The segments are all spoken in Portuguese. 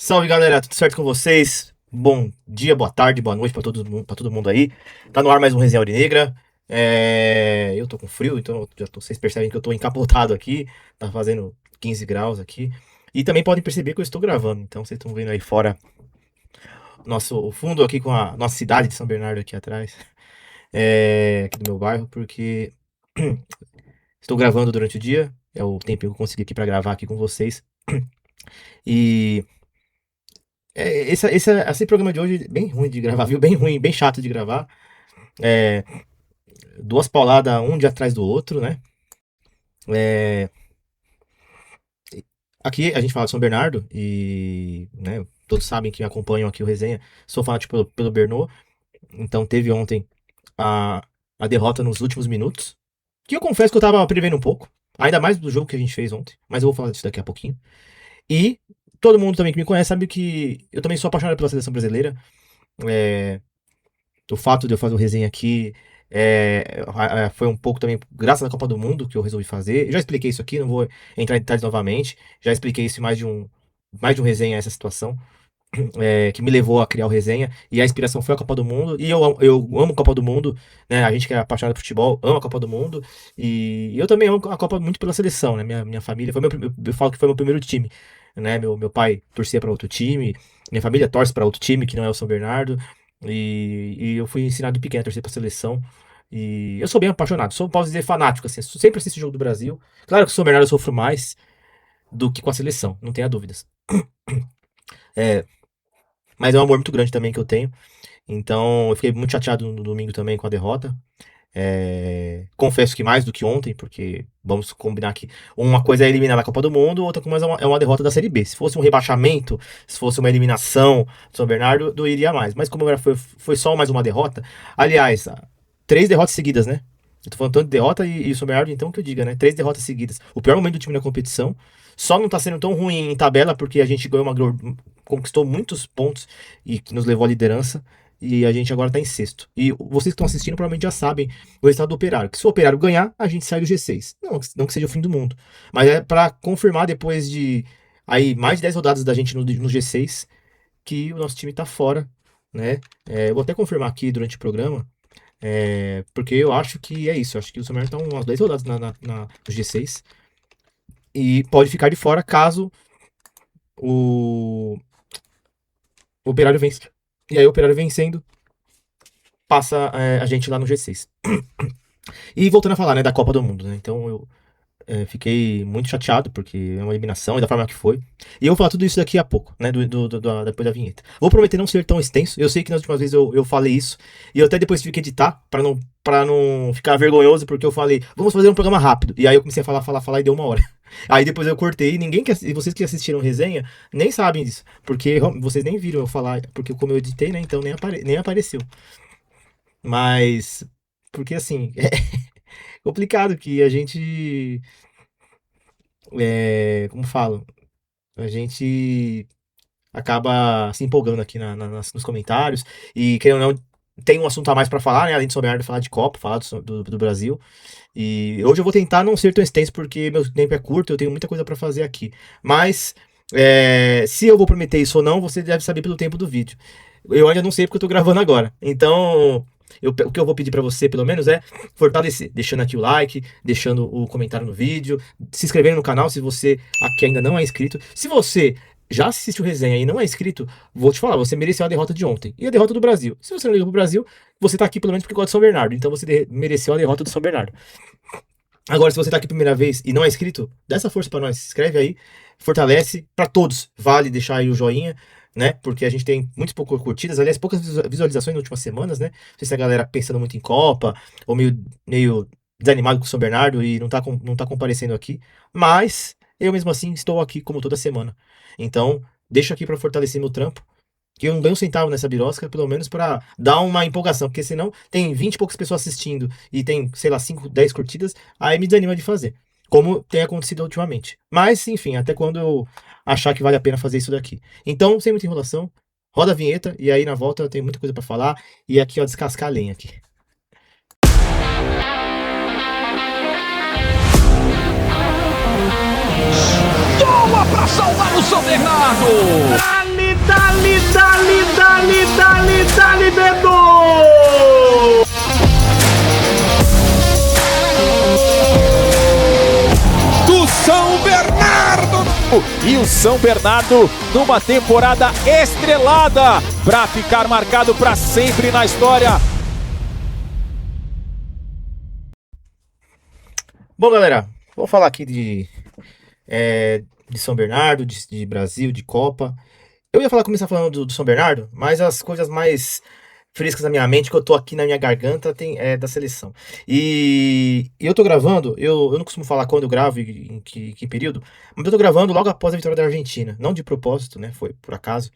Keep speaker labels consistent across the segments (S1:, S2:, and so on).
S1: Salve galera, tudo certo com vocês? Bom dia, boa tarde, boa noite pra todo mundo aí. Tá no ar mais um Resenha Aurinegra. Eu tô com frio, então vocês percebem que eu tô encapotado aqui. Tá fazendo 15 graus aqui. E também podem perceber que eu estou gravando. Então vocês estão vendo aí fora o fundo aqui com a nossa cidade de São Bernardo aqui atrás. Aqui do meu bairro, porque estou gravando durante o dia. É o tempo que eu consegui aqui pra gravar aqui com vocês. E esse programa de hoje é bem ruim de gravar, viu? Bem ruim, bem chato de gravar. É, duas pauladas, um de atrás do outro, né? É, aqui a gente fala de São Bernardo e, né, todos sabem que acompanham aqui o resenha. Sou fanático pelo Bernô, então teve ontem a, a derrota nos últimos minutos. Que eu confesso que eu tava prevendo um pouco, ainda mais do jogo que a gente fez ontem, mas eu vou falar disso daqui a pouquinho. E todo mundo também que me conhece sabe que eu também sou apaixonado pela seleção brasileira. É, o fato de eu fazer o resenha aqui foi um pouco também graças à Copa do Mundo que eu resolvi fazer. Eu já expliquei isso aqui, não vou entrar em detalhes novamente. Já expliquei isso em mais de um resenha, essa situação, que me levou a criar o resenha. E a inspiração foi a Copa do Mundo. E eu amo a Copa do Mundo, né? A gente que é apaixonado por futebol ama a Copa do Mundo. E eu também amo a Copa muito pela seleção, né? Minha família, eu falo que foi meu primeiro time. Né? Meu pai torcia para outro time, minha família torce para outro time que não é o São Bernardo. E eu fui ensinado pequeno a torcer pra seleção. E eu sou bem apaixonado, posso dizer, fanático, assim. Sempre assisto o jogo do Brasil. Claro que o São Bernardo eu sofro mais do que com a seleção, não tenha dúvidas. É, mas é um amor muito grande também que eu tenho. Então eu fiquei muito chateado no domingo também com a derrota. Confesso que mais do que ontem, porque vamos combinar que uma coisa é eliminar na Copa do Mundo, outra coisa é uma derrota da Série B. Se fosse um rebaixamento, se fosse uma eliminação do São Bernardo, eu iria mais. Mas como foi só mais uma derrota, aliás, 3 derrotas seguidas, né? Eu tô falando tanto de derrota e o São Bernardo, então que eu diga, né? 3 derrotas seguidas. O pior momento do time na competição. Só não tá sendo tão ruim em tabela porque a gente conquistou muitos pontos e que nos levou à liderança. E a gente agora tá em sexto. E vocês que estão assistindo provavelmente já sabem o resultado do Operário. Que se o Operário ganhar, a gente sai do G6. Não que seja o fim do mundo. Mas é para confirmar depois de aí mais de 10 rodadas da gente no G6 que o nosso time tá fora, né? Eu vou até confirmar aqui durante o programa. Porque eu acho que é isso. Eu acho que o São Bernardo tá umas 10 rodadas no G6. E pode ficar de fora caso o Operário vença. E aí o Operário vencendo, passa a gente lá no G6. E voltando a falar, né, da Copa do Mundo, né? Então eu fiquei muito chateado, porque é uma eliminação e da forma que foi. E eu vou falar tudo isso daqui a pouco, né? Depois da vinheta. Vou prometer não ser tão extenso. Eu sei que nas últimas vezes eu falei isso. E eu até depois tive que editar pra não ficar vergonhoso, porque eu falei, vamos fazer um programa rápido. E aí eu comecei a falar e deu 1 hora. Aí depois eu cortei e vocês que assistiram resenha nem sabem disso. Porque vocês nem viram eu falar, porque como eu editei, né? Então nem apareceu. Mas. Porque assim, é complicado que a gente. Como falo? A gente acaba se empolgando aqui nos comentários. E querendo ou não, tem um assunto a mais pra falar, né? Além de São Bernardo, falar de Copa, falar do Brasil. E hoje eu vou tentar não ser tão extenso, porque meu tempo é curto, eu tenho muita coisa pra fazer aqui. Mas, se eu vou prometer isso ou não, você deve saber pelo tempo do vídeo. Eu ainda não sei porque eu tô gravando agora. Então, o que eu vou pedir pra você, pelo menos, é fortalecer, deixando aqui o like, deixando o comentário no vídeo, se inscrevendo no canal se você aqui ainda não é inscrito. Se você já assistiu resenha e não é inscrito, vou te falar, você mereceu a derrota de ontem e a derrota do Brasil. Se você não liga pro Brasil, você tá aqui pelo menos porque gosta de São Bernardo, então você mereceu a derrota do São Bernardo. Agora, se você tá aqui pela primeira vez e não é inscrito, dá essa força pra nós, se inscreve aí, fortalece pra todos. Vale deixar aí o joinha, né? Porque a gente tem muito poucas curtidas, aliás, poucas visualizações nas últimas semanas, né? Não sei se a galera pensando muito em Copa, ou meio desanimado com o São Bernardo e não tá comparecendo aqui. Mas eu mesmo assim estou aqui como toda semana. Então, deixa aqui pra fortalecer meu trampo. Que eu não ganho um centavo nessa birosca, pelo menos pra dar uma empolgação, porque senão tem 20 e poucas pessoas assistindo e tem, sei lá, 5, 10 curtidas, aí me desanima de fazer. Como tem acontecido ultimamente. Mas, enfim, até quando eu achar que vale a pena fazer isso daqui. Então, sem muita enrolação, roda a vinheta e aí na volta eu tenho muita coisa pra falar e aqui, ó, descascar a lenha aqui.
S2: Boa pra salvar o São Bernardo! dali, dali, dali, dali, dali, Beto!
S3: Do São Bernardo! E o São Bernardo numa temporada estrelada para ficar marcado para sempre na história.
S1: Bom, galera, vou falar aqui de São Bernardo, de Brasil, de Copa. Eu ia começar falando do São Bernardo, mas as coisas mais frescas na minha mente, que eu tô aqui na minha garganta, é da seleção. E eu tô gravando, eu não costumo falar quando eu gravo e em que período, mas eu tô gravando logo após a vitória da Argentina. Não de propósito, né? Foi por acaso.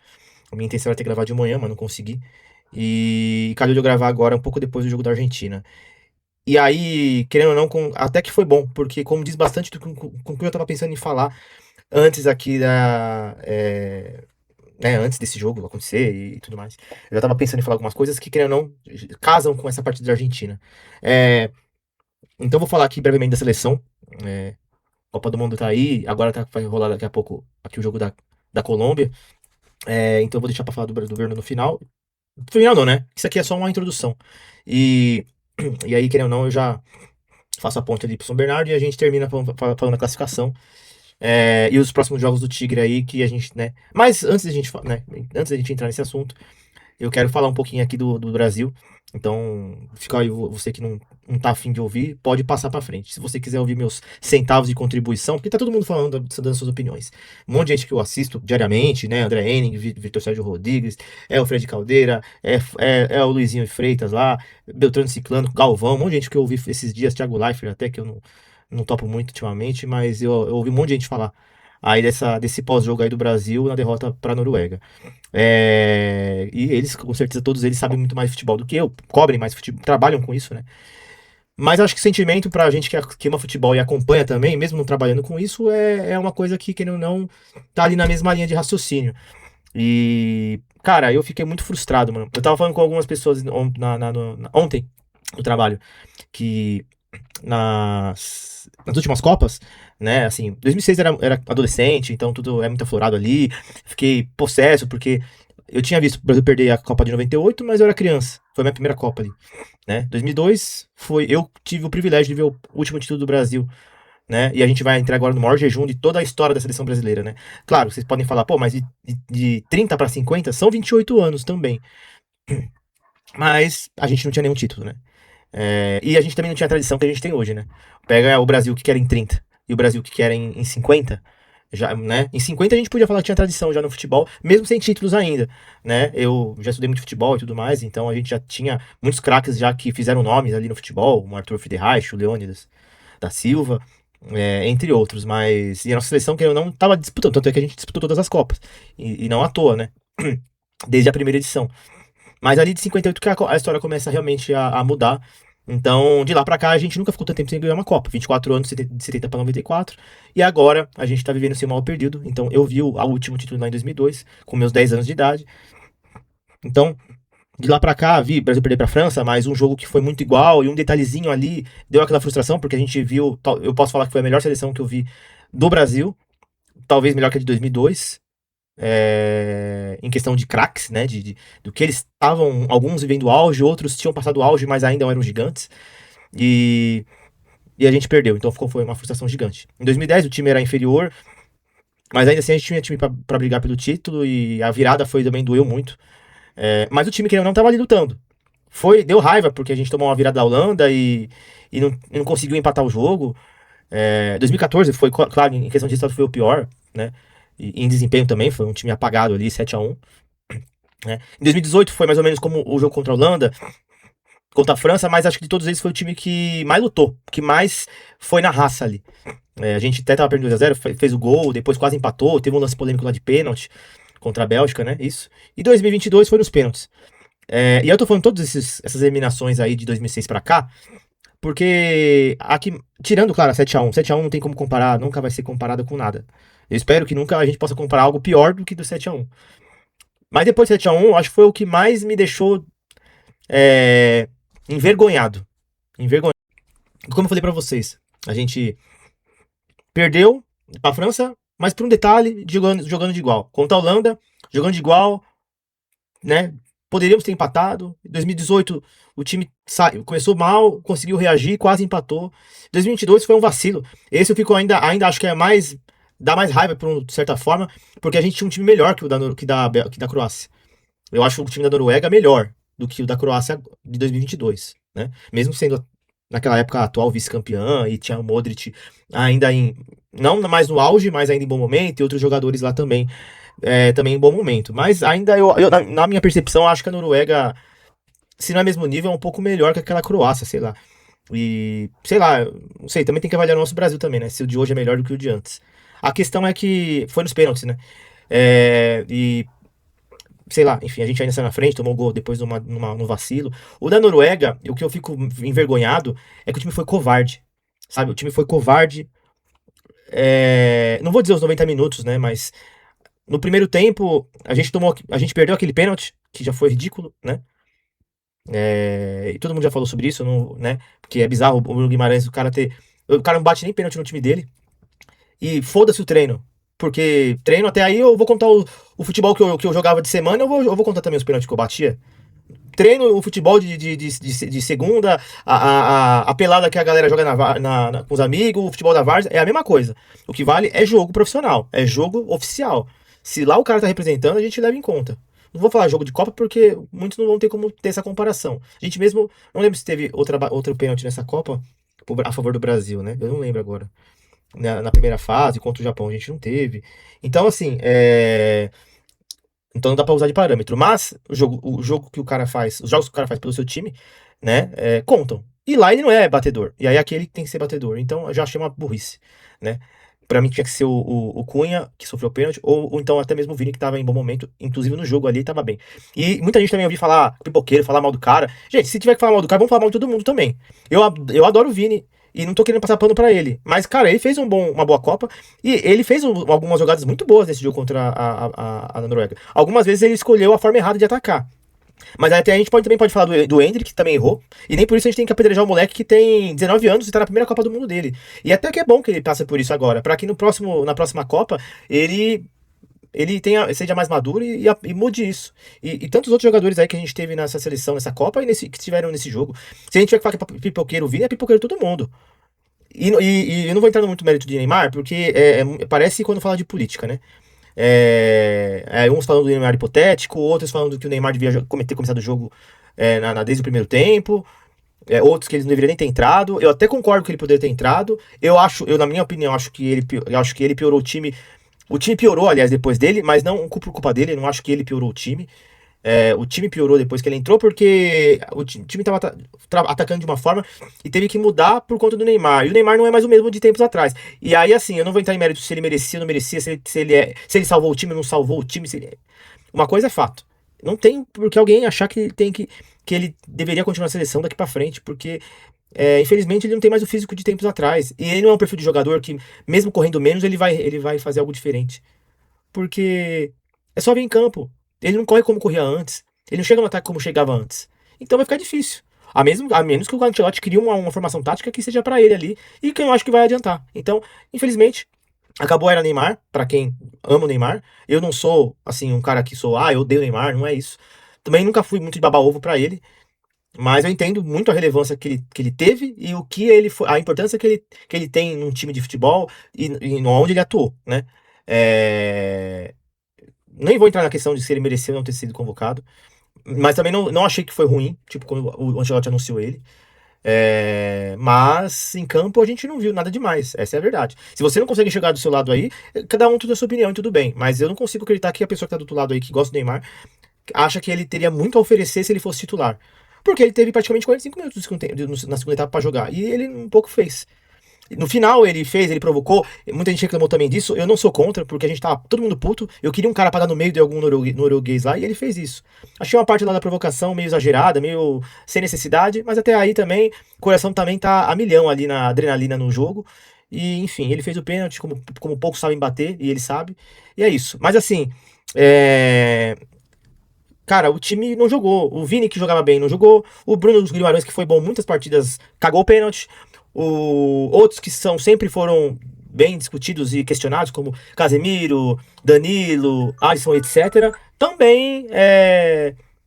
S1: A minha intenção era ter gravado de manhã, mas não consegui. E calhou de eu gravar agora, um pouco depois do jogo da Argentina. E aí, querendo ou não, até que foi bom, porque como diz bastante com o que eu tava pensando em falar antes aqui né, antes desse jogo acontecer e tudo mais. Eu já tava pensando em falar algumas coisas que, querendo ou não, casam com essa partida da Argentina. É, então vou falar aqui brevemente da seleção. É, Copa do Mundo tá aí, agora vai rolar daqui a pouco aqui o jogo da Colômbia. Então eu vou deixar pra falar do Breno no final. No final não, né? Isso aqui é só uma introdução. E, e aí, querendo ou não, eu já faço a ponte ali pro São Bernardo e a gente termina falando da classificação. E os próximos jogos do Tigre aí que a gente, né? Mas antes da gente entrar nesse assunto, eu quero falar um pouquinho aqui do Brasil. Então, fica aí, você que não tá afim de ouvir, pode passar pra frente. Se você quiser ouvir meus centavos de contribuição, porque tá todo mundo falando, dando suas opiniões. Um monte de gente que eu assisto diariamente, né? André Henning, Vitor Sérgio Rodrigues, é o Fred Caldeira, é o Luizinho Freitas lá, Beltrano Ciclano, Galvão, um monte de gente que eu ouvi esses dias, Thiago Leifert até, que eu não topo muito ultimamente, mas eu ouvi um monte de gente falar aí desse pós-jogo aí do Brasil na derrota pra Noruega. E eles, com certeza, todos eles sabem muito mais de futebol do que eu, cobrem mais futebol, trabalham com isso, né? Mas acho que sentimento pra gente que ama futebol e acompanha também, mesmo não trabalhando com isso, é uma coisa que, querendo ou não, tá ali na mesma linha de raciocínio. E, cara, eu fiquei muito frustrado, mano. Eu tava falando com algumas pessoas ontem no trabalho, que nas últimas Copas, né? Assim, 2006 era adolescente, então tudo é muito aflorado ali. Fiquei possesso, porque eu tinha visto o Brasil perder a Copa de 98, mas eu era criança. Foi a minha primeira Copa ali, né? 2002 eu tive o privilégio de ver o último título do Brasil, né? E a gente vai entrar agora no maior jejum de toda a história da seleção brasileira, né? Claro, vocês podem falar, pô, mas de 30 para 50 são 28 anos também. Mas a gente não tinha nenhum título, né? E a gente também não tinha a tradição que a gente tem hoje, né? Pega o Brasil que quer em 30 e o Brasil que quer em 50. Já, né? Em 50 a gente podia falar que tinha tradição já no futebol, mesmo sem títulos ainda, né? Eu já estudei muito futebol e tudo mais, então a gente já tinha muitos craques já que fizeram nomes ali no futebol, o Arthur Fidereich, o Leônidas da Silva, entre outros, mas e a nossa seleção que eu não estava disputando, tanto é que a gente disputou todas as Copas, e não à toa, né? Desde a primeira edição. Mas ali de 58 que a história começa realmente a mudar. Então, de lá pra cá, a gente nunca ficou tanto tempo sem ganhar uma Copa. 24 anos, de 70 para 94. E agora, a gente tá vivendo esse mal perdido. Então, eu vi o último título lá em 2002, com meus 10 anos de idade. Então, de lá pra cá, vi o Brasil perder pra França, mas um jogo que foi muito igual. E um detalhezinho ali deu aquela frustração, porque a gente viu. Eu posso falar que foi a melhor seleção que eu vi do Brasil. Talvez melhor que a de 2002. Em questão de craques, né? Do que eles estavam, alguns vivendo o auge, outros tinham passado o auge, mas ainda eram gigantes. E, e a gente perdeu, então foi uma frustração gigante. Em 2010 o time era inferior, mas ainda assim a gente tinha time pra brigar pelo título e a virada também doeu muito. Mas o time que não tava ali lutando. Deu raiva porque a gente tomou uma virada da Holanda e não conseguiu empatar o jogo. 2014 foi, claro, em questão de resultado foi o pior, né? E em desempenho também, foi um time apagado ali, 7-1. Né? Em 2018 foi mais ou menos como o jogo contra a Holanda, contra a França, mas acho que de todos eles foi o time que mais lutou, que mais foi na raça ali. A gente até tava perdendo 2-0, fez o gol, depois quase empatou, teve um lance polêmico lá de pênalti contra a Bélgica, né? Isso. E 2022 foi nos pênaltis. E eu tô falando todas essas eliminações aí de 2006 pra cá, porque aqui, tirando, claro, a 7-1, 7-1 não tem como comparar, nunca vai ser comparada com nada. Eu espero que nunca a gente possa comparar algo pior do que do 7-1. Mas depois do 7-1, acho que foi o que mais me deixou é, envergonhado. Envergonhado. Como eu falei pra vocês, a gente perdeu pra França, mas por um detalhe, jogando de igual. Contra a Holanda, jogando de igual, né? Poderíamos ter empatado. Em 2018, o time começou mal, conseguiu reagir, quase empatou. 2022 foi um vacilo. Esse eu fico ainda acho que é mais. Dá mais raiva, de certa forma, porque a gente tinha um time melhor que o que da Croácia. Eu acho o time da Noruega melhor do que o da Croácia de 2022, né? Mesmo sendo naquela época a atual vice-campeã e tinha o Modric ainda não mais no auge, mas ainda em bom momento, e outros jogadores lá também em bom momento. Mas ainda na minha percepção, eu acho que a Noruega, se não é mesmo nível, é um pouco melhor que aquela Croácia, sei lá. E, sei lá, não sei, também tem que avaliar o nosso Brasil também, né? Se o de hoje é melhor do que o de antes. A questão é que foi nos pênaltis, né? E sei lá, enfim, a gente ainda saiu na frente, tomou gol depois no vacilo. O da Noruega, o que eu fico envergonhado é que o time foi covarde, sabe? O time foi covarde, não vou dizer os 90 minutos, né? Mas no primeiro tempo, a gente perdeu aquele pênalti, que já foi ridículo, né? E todo mundo já falou sobre isso, não, né? Porque é bizarro o Bruno Guimarães, o cara não bate nem pênalti no time dele. E foda-se o treino. Porque treino até aí eu vou contar o futebol que eu jogava de semana, eu vou contar também os pênaltis que eu batia. Treino o futebol de segunda, a pelada que a galera joga com os amigos, o futebol da Várzea, é a mesma coisa. O que vale é jogo profissional, é jogo oficial. Se lá o cara tá representando, a gente leva em conta. Não vou falar jogo de Copa porque muitos não vão ter como ter essa comparação. A gente mesmo, não lembro se teve outro pênalti nessa Copa a favor do Brasil, né? Eu não lembro agora. Na primeira fase, contra o Japão, a gente não teve. Então, assim, então não dá pra usar de parâmetro. Mas o jogo que o cara faz, os jogos que o cara faz pelo seu time, né, contam. E lá ele não é batedor. E aí aqui ele tem que ser batedor. Então eu já achei uma burrice, né? Pra mim tinha que ser o Cunha, que sofreu pênalti, ou então até mesmo o Vini, que tava em bom momento. Inclusive no jogo ali, tava bem. E muita gente também ouviu falar pipoqueiro, falar mal do cara. Gente, se tiver que falar mal do cara, vamos falar mal de todo mundo também. Eu adoro o Vini. E não tô querendo passar pano pra ele. Mas, cara, ele fez uma boa Copa. E ele fez algumas jogadas muito boas nesse jogo contra a Noruega. Algumas vezes ele escolheu a forma errada de atacar. Mas até a gente também pode falar do Endrick, que também errou. E nem por isso a gente tem que apedrejar o moleque que tem 19 anos e tá na primeira Copa do Mundo dele. E até que é bom que ele passe por isso agora. Pra que na próxima Copa ele seja mais maduro e mude isso. E tantos outros jogadores aí que a gente teve nessa seleção, nessa Copa e que estiveram nesse jogo. Se a gente tiver que falar que é pipoqueiro, o Vini é pipoqueiro todo mundo. E eu não vou entrar no muito mérito de Neymar, porque parece quando fala de política, né? Uns falando do Neymar hipotético, outros falando que o Neymar devia ter começado o jogo desde o primeiro tempo, outros que ele não deveria nem ter entrado. Eu até concordo que ele poderia ter entrado. Na minha opinião, acho que ele piorou o time. O time piorou, aliás, depois dele, mas não por culpa dele, eu não acho que ele piorou o time. O time piorou depois que ele entrou porque o time estava atacando de uma forma e teve que mudar por conta do Neymar. E o Neymar não é mais o mesmo de tempos atrás. E aí, assim, eu não vou entrar em mérito se ele merecia ou não merecia, se ele salvou o time ou não salvou o time. Uma coisa é fato. Não tem por que alguém achar que ele deveria continuar na seleção daqui pra frente, porque infelizmente ele não tem mais o físico de tempos atrás. E ele não é um perfil de jogador que, mesmo correndo menos, ele vai fazer algo diferente. Porque é só vir em campo. Ele não corre como corria antes. Ele não chega no ataque como chegava antes. Então vai ficar difícil. A menos que o Ancelotti crie uma formação tática que seja pra ele ali e que eu acho que vai adiantar. Então, infelizmente, acabou a era Neymar, pra quem ama o Neymar. Eu não sou, assim, um cara que eu odeio o Neymar, não é isso. Também nunca fui muito de baba-ovo pra ele, mas eu entendo muito a relevância que ele teve e a importância que ele tem num time de futebol e onde ele atuou, né? É, Nem vou entrar na questão de se ele mereceu ou não ter sido convocado. Mas também não achei que foi ruim, tipo, quando o Ancelotti anunciou ele. Mas em campo a gente não viu nada demais. Essa é a verdade. Se você não consegue chegar do seu lado aí, cada um tem a sua opinião e tudo bem. Mas eu não consigo acreditar que a pessoa que tá do outro lado aí, que gosta do Neymar, acha que ele teria muito a oferecer se ele fosse titular. Porque ele teve praticamente 45 minutos na segunda etapa pra jogar. E ele um pouco fez. No final ele provocou, muita gente reclamou também disso, eu não sou contra, porque a gente tava todo mundo puto, eu queria um cara parar no meio de algum norueguês lá, e ele fez isso. Achei uma parte lá da provocação meio exagerada, meio sem necessidade, mas até aí também, o coração também tá a milhão ali na adrenalina no jogo, e enfim, ele fez o pênalti, como poucos sabem bater, e ele sabe, e é isso. Mas assim, cara, o time não jogou. O Vini, que jogava bem, não jogou. O Bruno Guimarães, que foi bom muitas partidas, cagou o pênalti. Outros que sempre foram bem discutidos e questionados, como Casemiro, Danilo, Alisson, etc., também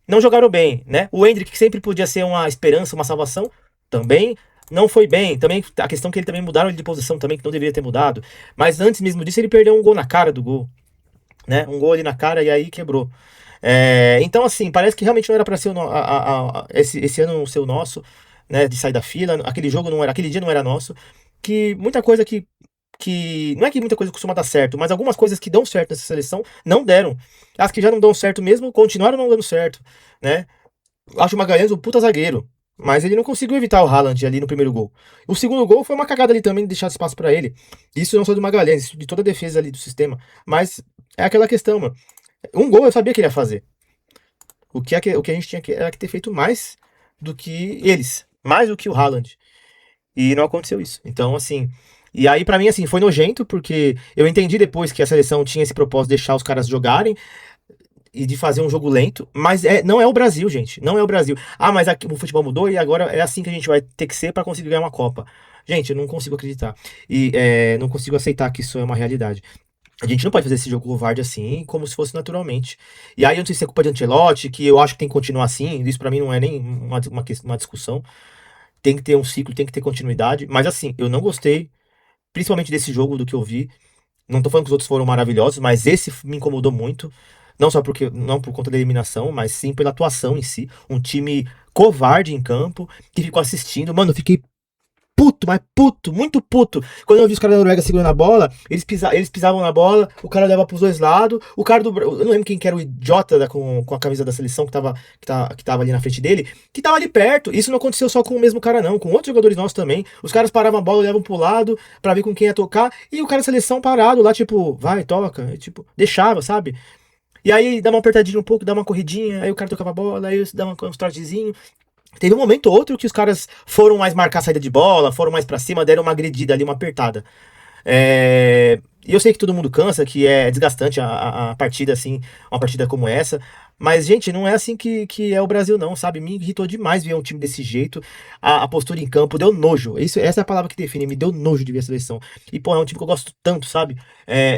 S1: não jogaram bem, né? O Endrick, que sempre podia ser uma esperança, uma salvação, também não foi bem. Também a questão que ele também mudaram de posição também, que não deveria ter mudado. Mas antes mesmo disso, ele perdeu um gol na cara do gol, né? Um gol ali na cara e aí quebrou. Então, assim, parece que realmente não era para ser esse ano ser o nosso, né? De sair da fila. Aquele jogo não era, aquele dia não era nosso. Que muita coisa que. Não é que muita coisa costuma dar certo, mas algumas coisas que dão certo nessa seleção não deram. As que já não dão certo mesmo, continuaram não dando certo, né? Acho o Magalhães um puta zagueiro. Mas ele não conseguiu evitar o Haaland ali no primeiro gol. O segundo gol foi uma cagada ali também de deixar espaço pra ele. Isso não só do Magalhães, isso de toda a defesa ali do sistema. Mas é aquela questão, mano. Um gol eu sabia que ele ia fazer. O que a gente tinha que era que ter feito mais do que eles. Mais do que o Haaland. E não aconteceu isso. Então, assim. E aí, pra mim, assim, foi nojento, porque eu entendi depois que a seleção tinha esse propósito de deixar os caras jogarem e de fazer um jogo lento, mas não é o Brasil, gente. Não é o Brasil. Ah, mas aqui, o futebol mudou e agora é assim que a gente vai ter que ser pra conseguir ganhar uma Copa. Gente, eu não consigo acreditar. E não consigo aceitar que isso é uma realidade. A gente não pode fazer esse jogo covarde assim, como se fosse naturalmente. E aí eu não sei se é culpa de Ancelotti, que eu acho que tem que continuar assim. Isso pra mim não é nem uma discussão. Tem que ter um ciclo, tem que ter continuidade. Mas assim, eu não gostei, principalmente desse jogo, do que eu vi. Não tô falando que os outros foram maravilhosos, mas esse me incomodou muito. Não só porque, não por conta da eliminação, mas sim pela atuação em si. Um time covarde em campo, que ficou assistindo. Mano, eu fiquei puto, mas puto, muito puto. Quando eu vi os caras da Noruega segurando a bola, eles pisavam na bola, o cara leva pros dois lados, o cara do. Eu não lembro quem que era o idiota com a camisa da seleção que tava ali na frente dele, que tava ali perto. Isso não aconteceu só com o mesmo cara, não, com outros jogadores nossos também. Os caras paravam a bola, levavam pro lado pra ver com quem ia tocar, e o cara da seleção parado lá, tipo, vai, toca, e, tipo, deixava, sabe? E aí dá uma apertadinha um pouco, dá uma corridinha, aí o cara tocava a bola, aí dá uns trotezinhos. Teve um momento ou outro que os caras foram mais marcar a saída de bola, foram mais pra cima, deram uma agredida ali, uma apertada. E eu sei que todo mundo cansa, que é desgastante a partida, assim, uma partida como essa. Mas, gente, não é assim que é o Brasil, não, sabe? Me irritou demais ver um time desse jeito. A postura em campo deu nojo. Essa é a palavra que define, me deu nojo de ver a seleção. E, pô, é um time que eu gosto tanto, sabe?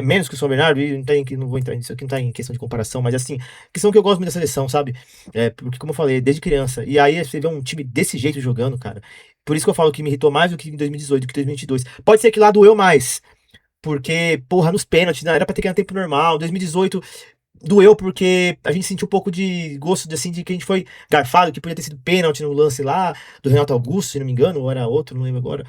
S1: Menos que o São Bernardo, e não vou entrar nisso aqui, não tá em questão de comparação, mas assim, questão que eu gosto muito da seleção, sabe? Porque, como eu falei, desde criança. E aí você vê um time desse jeito jogando, cara. Por isso que eu falo que me irritou mais do que em 2018, do que em 2022. Pode ser que lá doeu mais. Porque, porra, nos pênaltis, né? Era pra ter ganho tempo normal. 2018 doeu porque a gente sentiu um pouco de gosto assim, de que a gente foi garfado, que podia ter sido pênalti no lance lá, do Renato Augusto, se não me engano, ou era outro, não lembro agora,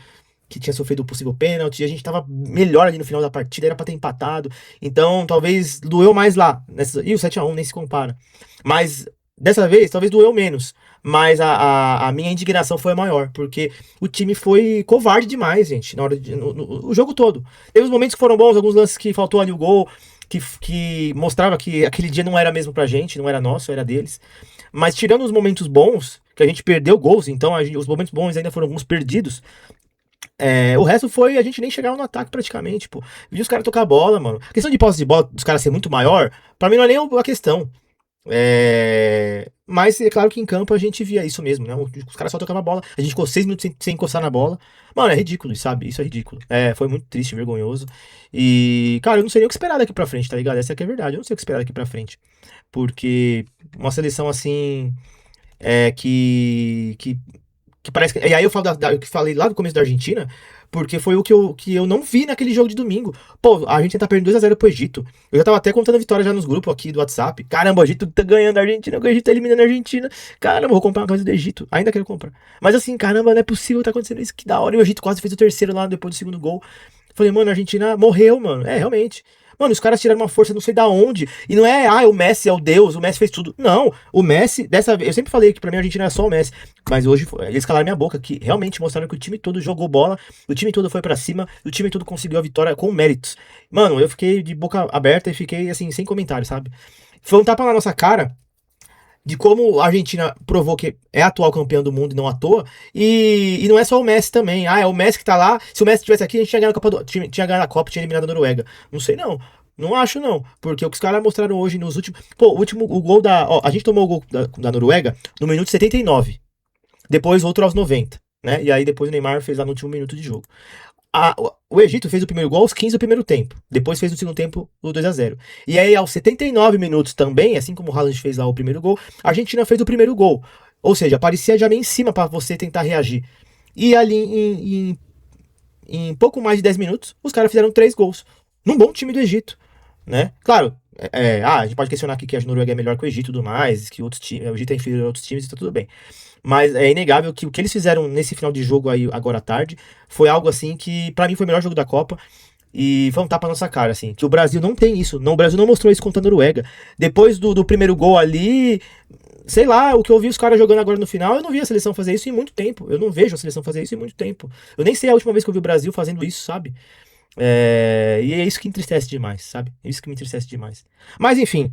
S1: que tinha sofrido o possível pênalti, e a gente tava melhor ali no final da partida, era pra ter empatado. Então, talvez doeu mais lá. E o 7-1 nem se compara. Mas dessa vez, talvez doeu menos. Mas a minha indignação foi maior, porque o time foi covarde demais, gente, na hora o jogo todo. Teve os momentos que foram bons, alguns lances que faltou ali o gol, que mostrava que aquele dia não era mesmo pra gente, não era nosso, era deles. Mas tirando os momentos bons, que a gente perdeu gols, então os momentos bons ainda foram alguns perdidos. O resto foi a gente nem chegar no ataque praticamente, pô. Vi os caras tocar a bola, mano. A questão de posse de bola dos caras ser muito maior, pra mim não é nem a questão. Mas é claro que em campo a gente via isso mesmo, né? Os caras só tocavam a bola, a gente ficou 6 minutos sem encostar na bola. Mano, é ridículo, sabe? Isso é ridículo. Foi muito triste, vergonhoso. E, cara, eu não sei nem o que esperar daqui pra frente, tá ligado? Essa aqui é a verdade, eu não sei o que esperar daqui pra frente. Porque uma seleção assim, que parece que. E aí eu falo que falei lá no começo da Argentina, porque foi o que eu não vi naquele jogo de domingo. Pô, a Argentina tá perdendo 2-0 pro Egito. Eu já tava até contando a vitória já nos grupos aqui do WhatsApp. Caramba, o Egito tá ganhando a Argentina, o Egito tá eliminando a Argentina. Caramba, vou comprar uma camisa do Egito. Ainda quero comprar. Mas assim, caramba, não é possível tá acontecendo isso. Que da hora. E o Egito quase fez o terceiro lá depois do segundo gol. Falei, mano, a Argentina morreu, mano. Realmente. Mano, os caras tiraram uma força não sei da onde. E não é, o Messi é o Deus, o Messi fez tudo. Não, o Messi, dessa vez, eu sempre falei que pra mim a Argentina era só o Messi. Mas hoje eles calaram minha boca, que realmente mostraram que o time todo jogou bola, o time todo foi pra cima, o time todo conseguiu a vitória com méritos. Mano, eu fiquei de boca aberta e fiquei assim, sem comentário, sabe? Foi um tapa na nossa cara de como a Argentina provou que é atual campeão do mundo e não à toa, e não é só o Messi também. É o Messi que tá lá. Se o Messi estivesse aqui, a gente tinha ganhado a Copa, tinha ganhado a Copa, tinha eliminado a Noruega. Não sei não. Não acho não, porque o que os caras mostraram hoje nos últimos. Pô, o gol da. Ó, a gente tomou o gol da Noruega no minuto 79. Depois outro aos 90, né? E aí depois o Neymar fez lá no último minuto de jogo. O Egito fez o primeiro gol aos 15 do primeiro tempo. Depois fez no segundo tempo o 2-0. E aí, aos 79 minutos também, assim como o Haaland fez lá o primeiro gol, a Argentina fez o primeiro gol. Ou seja, parecia já meio em cima para você tentar reagir. E ali, em pouco mais de 10 minutos, os caras fizeram 3 gols. Num bom time do Egito, né? Claro, a gente pode questionar aqui que a Noruega é melhor que o Egito e tudo mais, que outros times, o Egito é inferior a outros times e tá tudo bem. Mas é inegável que o que eles fizeram nesse final de jogo aí, agora à tarde, foi algo assim que, pra mim, foi o melhor jogo da Copa. E foi um tapa na nossa cara, assim. Que o Brasil não tem isso. Não, o Brasil não mostrou isso contra a Noruega. Depois do primeiro gol ali, sei lá, o que eu vi os caras jogando agora no final, eu não vi a seleção fazer isso em muito tempo. Eu não vejo a seleção fazer isso em muito tempo. Eu nem sei a última vez que eu vi o Brasil fazendo isso, sabe? E é isso que entristece demais, sabe? É isso que me entristece demais. Mas enfim.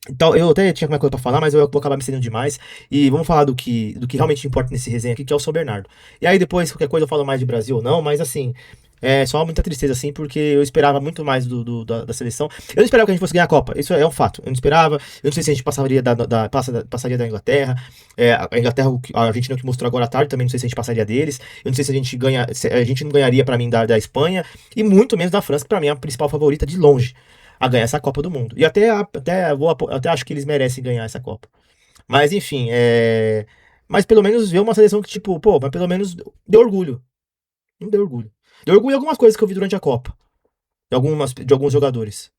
S1: Então, eu até tinha alguma coisa pra falar, mas eu vou acabar me estendendo demais. E vamos falar do que realmente importa nesse resenha aqui, que é o São Bernardo. E aí depois, qualquer coisa eu falo mais de Brasil ou não, mas assim, é só muita tristeza, assim, porque eu esperava muito mais da seleção. Eu não esperava que a gente fosse ganhar a Copa, isso é um fato. Eu não esperava, eu não sei se a gente passaria da Inglaterra. A Inglaterra, a Argentina que mostrou agora à tarde, também não sei se a gente passaria deles. Eu não sei se a gente ganha, se a gente não ganharia pra mim da Espanha, e muito menos da França, que pra mim é a principal favorita de longe a ganhar essa Copa do Mundo. E até acho que eles merecem ganhar essa Copa. Mas enfim, mas pelo menos ver uma seleção que, tipo, pô, mas pelo menos deu orgulho. Não deu orgulho. Deu orgulho em algumas coisas que eu vi durante a Copa. De alguns jogadores.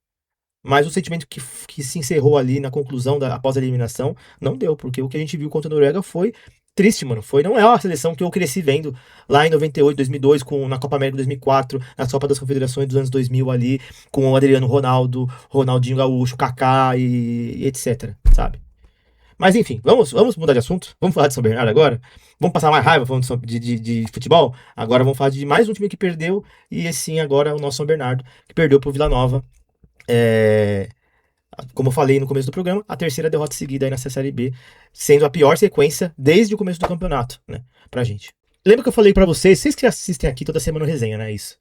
S1: Mas o sentimento que se encerrou ali na conclusão após a eliminação não deu, porque o que a gente viu contra a Noruega foi triste, mano. Não é uma seleção que eu cresci vendo lá em 98, 2002, na Copa América 2004, na Copa das Confederações dos anos 2000 ali, com o Adriano Ronaldo, Ronaldinho Gaúcho, Kaká e etc, sabe? Mas enfim, vamos mudar de assunto. Vamos falar de São Bernardo agora. Vamos passar mais raiva falando de futebol. Agora vamos falar de mais um time que perdeu. E esse agora é o nosso São Bernardo, que perdeu pro Vila Nova. É, Como eu falei no começo do programa, a terceira derrota seguida aí nessa Série B, sendo a pior sequência desde o começo do campeonato, né, pra gente. Lembra que eu falei pra vocês que assistem aqui toda semana no resenha, né, isso?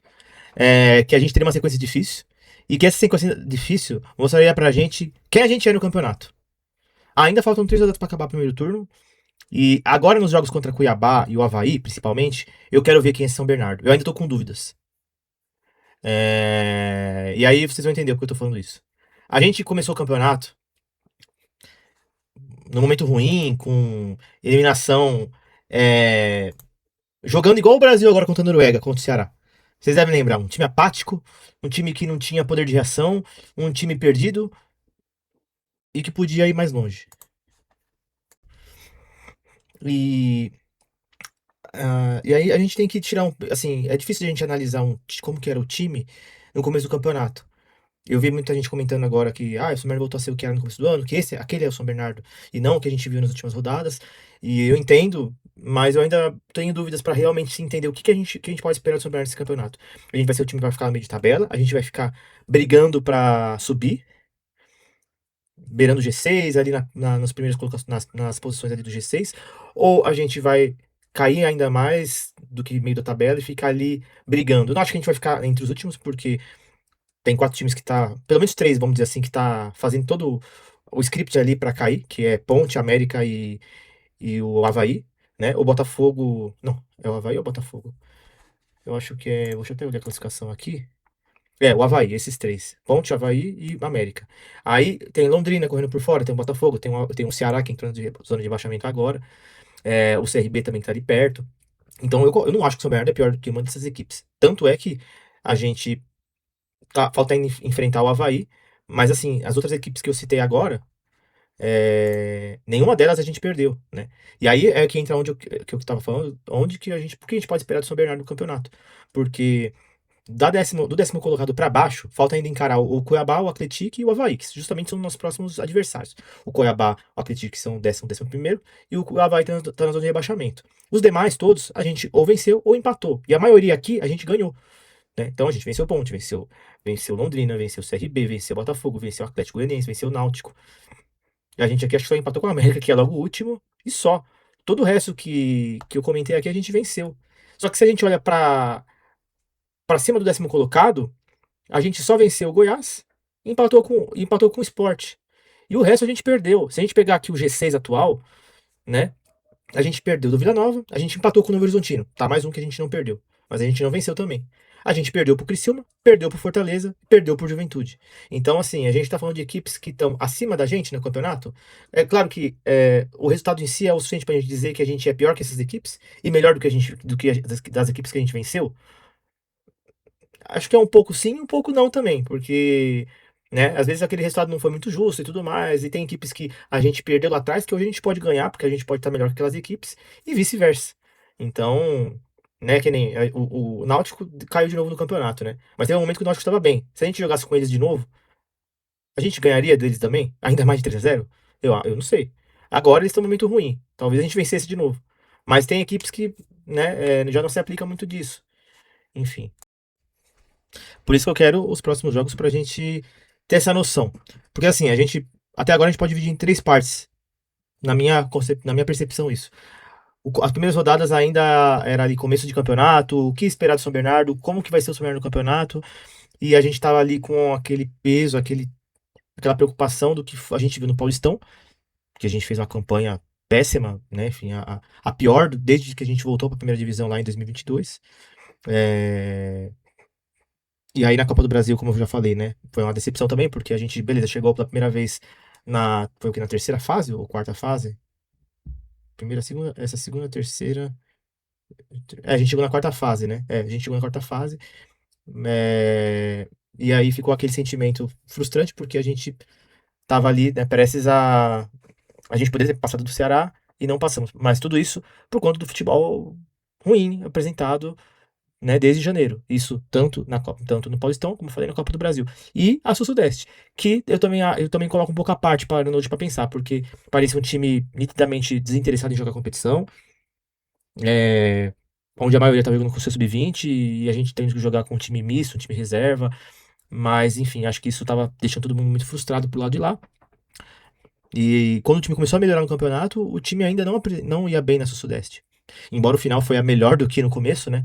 S1: Que a gente teria uma sequência difícil, e que essa sequência difícil mostraria pra gente quem a gente é no campeonato. Ainda faltam 3 rodadas pra acabar o primeiro turno, e agora nos jogos contra Cuiabá e o Avaí, principalmente, eu quero ver quem é São Bernardo. Eu ainda tô com dúvidas. E aí vocês vão entender por que eu tô falando isso. A gente começou o campeonato num momento ruim, com eliminação, é, jogando igual o Brasil agora contra a Noruega, contra o Ceará. Vocês devem lembrar, um time apático, um time que não tinha poder de reação, um time perdido e que podia ir mais longe. E, e aí a gente tem que tirar assim, é difícil a gente analisar como que era o time no começo do campeonato. Eu vi muita gente comentando agora que o São Bernardo voltou a ser o que era no começo do ano, que aquele é o São Bernardo, e não o que a gente viu nas últimas rodadas. E eu entendo, mas eu ainda tenho dúvidas para realmente entender o que a gente pode esperar do São Bernardo nesse campeonato. A gente vai ser o time que vai ficar no meio de tabela, a gente vai ficar brigando para subir, beirando o G6, ali nas primeiras colocações, nas posições ali do G6, ou a gente vai cair ainda mais do que meio da tabela e ficar ali brigando. Eu não acho que a gente vai ficar entre os últimos, porque tem 4 times que tá, pelo menos 3, vamos dizer assim, que tá fazendo todo o script ali pra cair, que é Ponte, América e o Avaí, né? O Botafogo, não, é o Avaí ou o Botafogo? Eu acho que deixa eu até olhar a classificação aqui. O Avaí, esses 3. Ponte, Avaí e América. Aí tem Londrina correndo por fora, tem o Botafogo, tem o Ceará que entrou na zona de rebaixamento agora. O CRB também tá ali perto. Então eu não acho que o São Bernardo é pior do que uma dessas equipes. Tanto é que a gente falta ainda enfrentar o Avaí, mas assim, as outras equipes que eu citei agora, nenhuma delas a gente perdeu, né? E aí é que entra que eu tava falando, por que a gente pode esperar do São Bernardo no campeonato? Porque do décimo colocado para baixo, falta ainda encarar o Cuiabá, o Atlético e o Avaí, que justamente são nossos próximos adversários. O Cuiabá, o Atlético são o décimo primeiro, e o Avaí tá na zona de rebaixamento. Os demais todos, a gente ou venceu ou empatou. E a maioria aqui, a gente ganhou. Né? Então a gente venceu o Ponte, venceu Londrina, venceu o CRB, venceu o Botafogo, venceu o Atlético Goianiense, venceu o Náutico. E a gente aqui acho que só empatou com o América, que é logo o último, e só. Todo o resto que eu comentei aqui a gente venceu. Só que se a gente olha pra cima do décimo colocado, a gente só venceu o Goiás e empatou com o Sport. E o resto a gente perdeu. Se a gente pegar aqui o G6 atual, né? A gente perdeu do Vila Nova, a gente empatou com o Novo Horizontino. Tá, mais um que a gente não perdeu. Mas a gente não venceu também. A gente perdeu pro Criciúma, perdeu pro Fortaleza, perdeu pro Juventude. Então, assim, a gente tá falando de equipes que estão acima da gente no campeonato. É claro que o resultado em si é o suficiente pra gente dizer que a gente é pior que essas equipes e melhor do que a gente, das equipes que a gente venceu. Acho que é um pouco sim, um pouco não também, porque, né, às vezes aquele resultado não foi muito justo e tudo mais, e tem equipes que a gente perdeu lá atrás que hoje a gente pode ganhar, porque a gente pode estar melhor que aquelas equipes, e vice-versa. Então, né, que nem o Náutico caiu de novo no campeonato, né? Mas teve um momento que o Náutico estava bem. Se a gente jogasse com eles de novo, a gente ganharia deles também? Ainda mais de 3-0? Eu não sei. Agora eles estão num momento ruim. Talvez a gente vencesse de novo. Mas tem equipes que, né, já não se aplica muito disso. Enfim. Por isso que eu quero os próximos jogos pra gente ter essa noção. Porque assim, a gente. Até agora a gente pode dividir em três partes. Na minha percepção, isso. As primeiras rodadas ainda era ali começo de campeonato, o que esperar do São Bernardo, como que vai ser o São Bernardo no campeonato. E a gente tava ali com aquele peso, aquela preocupação do que a gente viu no Paulistão, que a gente fez uma campanha péssima, né? Enfim, a pior desde que a gente voltou para a primeira divisão lá em 2022. É... E aí na Copa do Brasil, como eu já falei, né? Foi uma decepção também, porque a gente, beleza, chegou pela primeira vez foi o que, na terceira fase ou quarta fase? Primeira, segunda, essa segunda, terceira. A gente chegou na quarta fase, né? A gente chegou na quarta fase. é, E aí ficou aquele sentimento frustrante, porque a gente tava ali, né, prestes a gente poderia ter passado do Ceará e não passamos. Mas tudo isso por conta do futebol ruim apresentado, né, desde janeiro. Isso tanto na Copa, tanto no Paulistão, como eu falei, na Copa do Brasil. E a Sul-Sudeste, que eu também coloco um pouco à parte para hoje para pensar, porque parecia um time nitidamente desinteressado em jogar competição, é, onde a maioria estava jogando com o seu sub-20 e a gente tem que jogar com um time misto, um time reserva. Mas, enfim, acho que isso estava deixando todo mundo muito frustrado pro lado de lá. E quando o time começou a melhorar no campeonato, o time ainda não ia bem na Sul-Sudeste. Embora o final foi a melhor do que no começo, né?